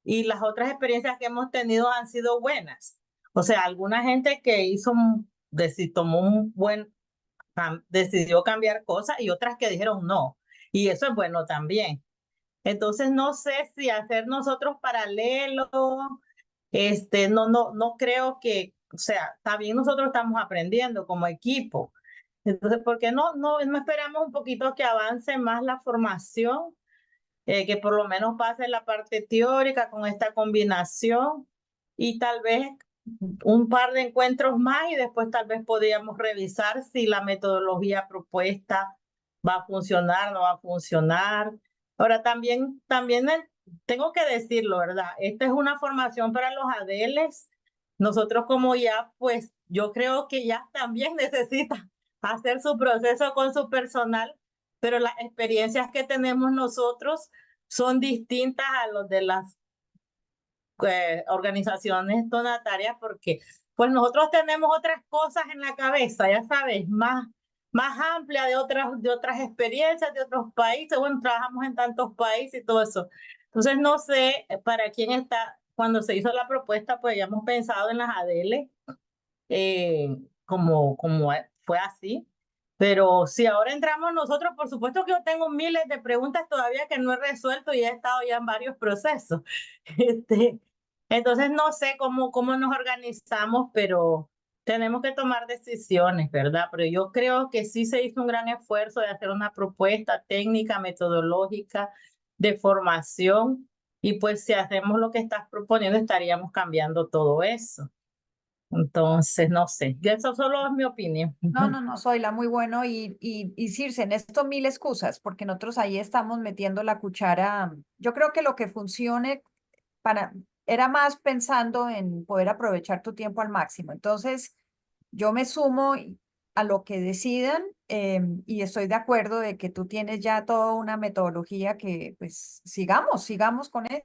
y las otras experiencias que hemos tenido han sido buenas. O sea, alguna gente que tomó un decidió cambiar cosas y otras que dijeron no. Y eso es bueno también. Entonces no sé si hacer nosotros paralelo, no creo que, o sea, está bien, nosotros estamos aprendiendo como equipo. Entonces, ¿por qué no esperamos un poquito que avance más la formación? Que por lo menos pase la parte teórica con esta combinación y tal vez un par de encuentros más y después tal vez podríamos revisar si la metodología propuesta va a funcionar, no va a funcionar. Ahora también tengo que decirlo, ¿verdad? Esta es una formación para los ADLs. Nosotros como ya, pues yo creo que ya también necesita hacer su proceso con su personal, pero las experiencias que tenemos nosotros son distintas a los de las organizaciones donatarias porque pues nosotros tenemos otras cosas en la cabeza, ya sabes, más amplia de otras experiencias de otros países. Bueno, trabajamos en tantos países y todo eso. Entonces no sé para quién está, cuando se hizo la propuesta, pues ya hemos pensado en las ADL, como fue así. Pero si ahora entramos nosotros, por supuesto que yo tengo miles de preguntas todavía que no he resuelto y he estado ya en varios procesos. Entonces no sé cómo nos organizamos, pero tenemos que tomar decisiones, ¿verdad? Pero yo creo que sí se hizo un gran esfuerzo de hacer una propuesta técnica, metodológica, de formación, y pues si hacemos lo que estás proponiendo, estaríamos cambiando todo eso. Entonces, no sé, eso solo es mi opinión. No, Zoila, muy bueno. Y Circe, en esto mil excusas, porque nosotros ahí estamos metiendo la cuchara. Yo creo que lo que funcione era más pensando en poder aprovechar tu tiempo al máximo. Entonces, yo me sumo a lo que decidan y estoy de acuerdo de que tú tienes ya toda una metodología que pues sigamos con eso.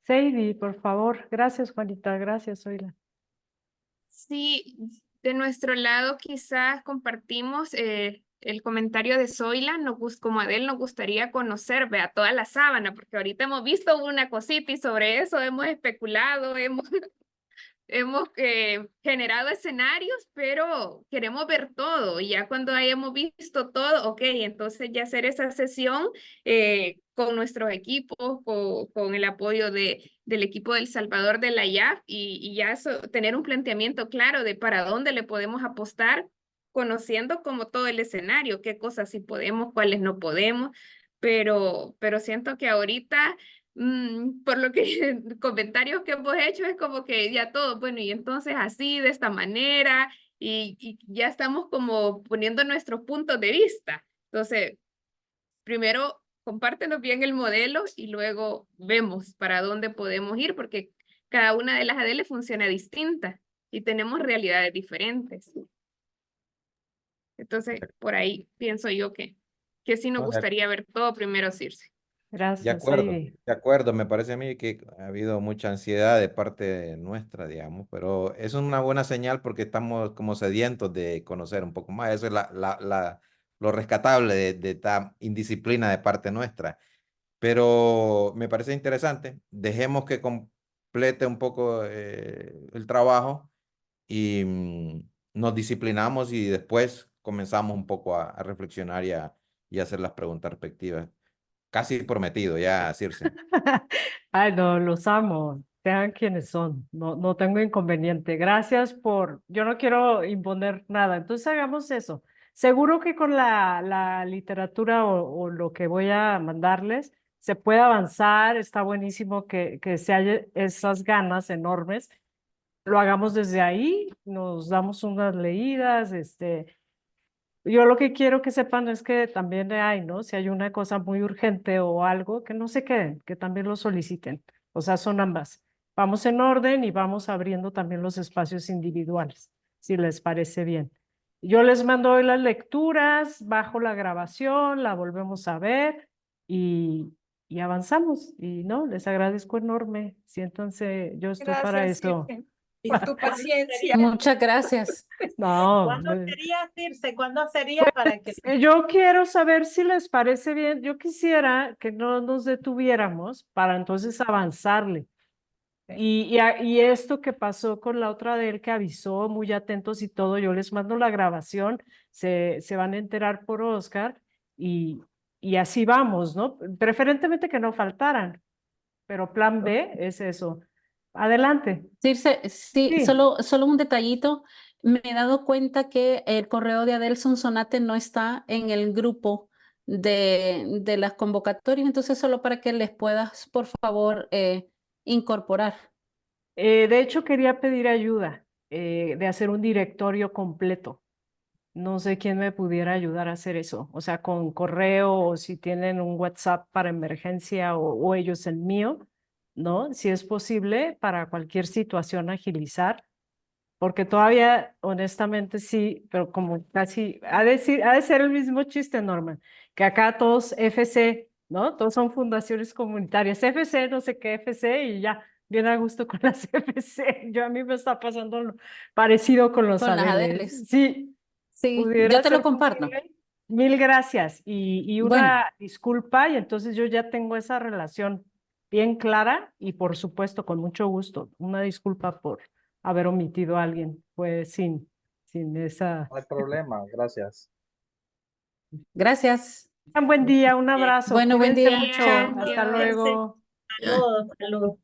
Sadie, por favor. Gracias, Juanita. Gracias, Zoila. Sí, de nuestro lado quizás compartimos el comentario de Zoila, como Adel nos gustaría conocer, vea, toda la sábana, porque ahorita hemos visto una cosita y sobre eso hemos especulado, hemos generado escenarios, pero queremos ver todo. Y ya cuando hayamos visto todo, ok, entonces ya hacer esa sesión con nuestros equipos, con el apoyo del equipo del Salvador de la IAF y ya tener un planteamiento claro de para dónde le podemos apostar, conociendo como todo el escenario, qué cosas sí podemos, cuáles no podemos, pero siento que ahorita por lo que comentarios que hemos hecho es como que ya todo, bueno, y entonces así, de esta manera, y ya estamos como poniendo nuestros puntos de vista. Entonces, primero compártenos bien el modelo y luego vemos para dónde podemos ir, porque cada una de las ADL funciona distinta y tenemos realidades diferentes. Entonces, por ahí pienso yo que sí nos No, gustaría ver todo primero, Circe. Gracias, Sadie. de acuerdo, me parece a mí que ha habido mucha ansiedad de parte nuestra, digamos, pero es una buena señal porque estamos como sedientos de conocer un poco más. Eso es lo rescatable de esta indisciplina de parte nuestra. Pero me parece interesante. Dejemos que complete un poco el trabajo y nos disciplinamos y después comenzamos un poco a reflexionar y a hacer las preguntas respectivas. Casi prometido ya, Circe. Ay, no, los amo. Sean quienes son. No tengo inconveniente. Gracias yo no quiero imponer nada. Entonces hagamos eso. seguro que con la literatura o lo que voy a mandarles se puede avanzar, está buenísimo que se haya esas ganas enormes. Lo hagamos desde ahí, nos damos unas leídas, yo lo que quiero que sepan es que también hay, ¿no? Si hay una cosa muy urgente o algo, que no se queden, que también lo soliciten. O sea, son ambas. Vamos en orden y vamos abriendo también los espacios individuales, si les parece bien. Yo les mando hoy las lecturas, bajo la grabación, la volvemos a ver y avanzamos. Y no, les agradezco enorme. Siéntanse, yo estoy para Gracias, eso. Circe, por tu paciencia. Muchas gracias. No, ¿Cuándo sería, Circe? ¿Cuándo sería para que... Yo quiero saber si les parece bien. Yo quisiera que no nos detuviéramos para entonces avanzarle. Y esto que pasó con la otra de él que avisó, muy atentos y todo, yo les mando la grabación, se van a enterar por Oscar y así vamos, ¿no? Preferentemente que no faltaran, pero plan B es eso. Adelante. Circe, sí, Sí. solo un detallito. Me he dado cuenta que el correo de Adel Sonsonate no está en el grupo de las convocatorias, entonces solo para que les puedas, por favor, incorporar. De hecho, quería pedir ayuda de hacer un directorio completo. No sé quién me pudiera ayudar a hacer eso, o sea, con correo o si tienen un WhatsApp para emergencia o ellos el mío, ¿no? Si es posible para cualquier situación agilizar, porque todavía, honestamente, sí, pero como casi, ha de ser el mismo chiste, Norman, que acá todos FC, ¿no? Todos son fundaciones comunitarias, FC, no sé qué FC, y ya, bien a gusto con las FC. A mí me está pasando lo parecido con los Con las Adeles. Adeles. Sí, Sí, pudiera yo te lo ser comparto. posible. Mil gracias y Bueno. una disculpa, y entonces yo ya tengo esa relación bien clara y por supuesto con mucho gusto, una disculpa por haber omitido a alguien, pues sin esa. No hay problema, gracias. Gracias. Un buen día, un abrazo, Bueno, buen cuídense día. mucho, Chao. hasta Adiós. luego. Saludos, saludos.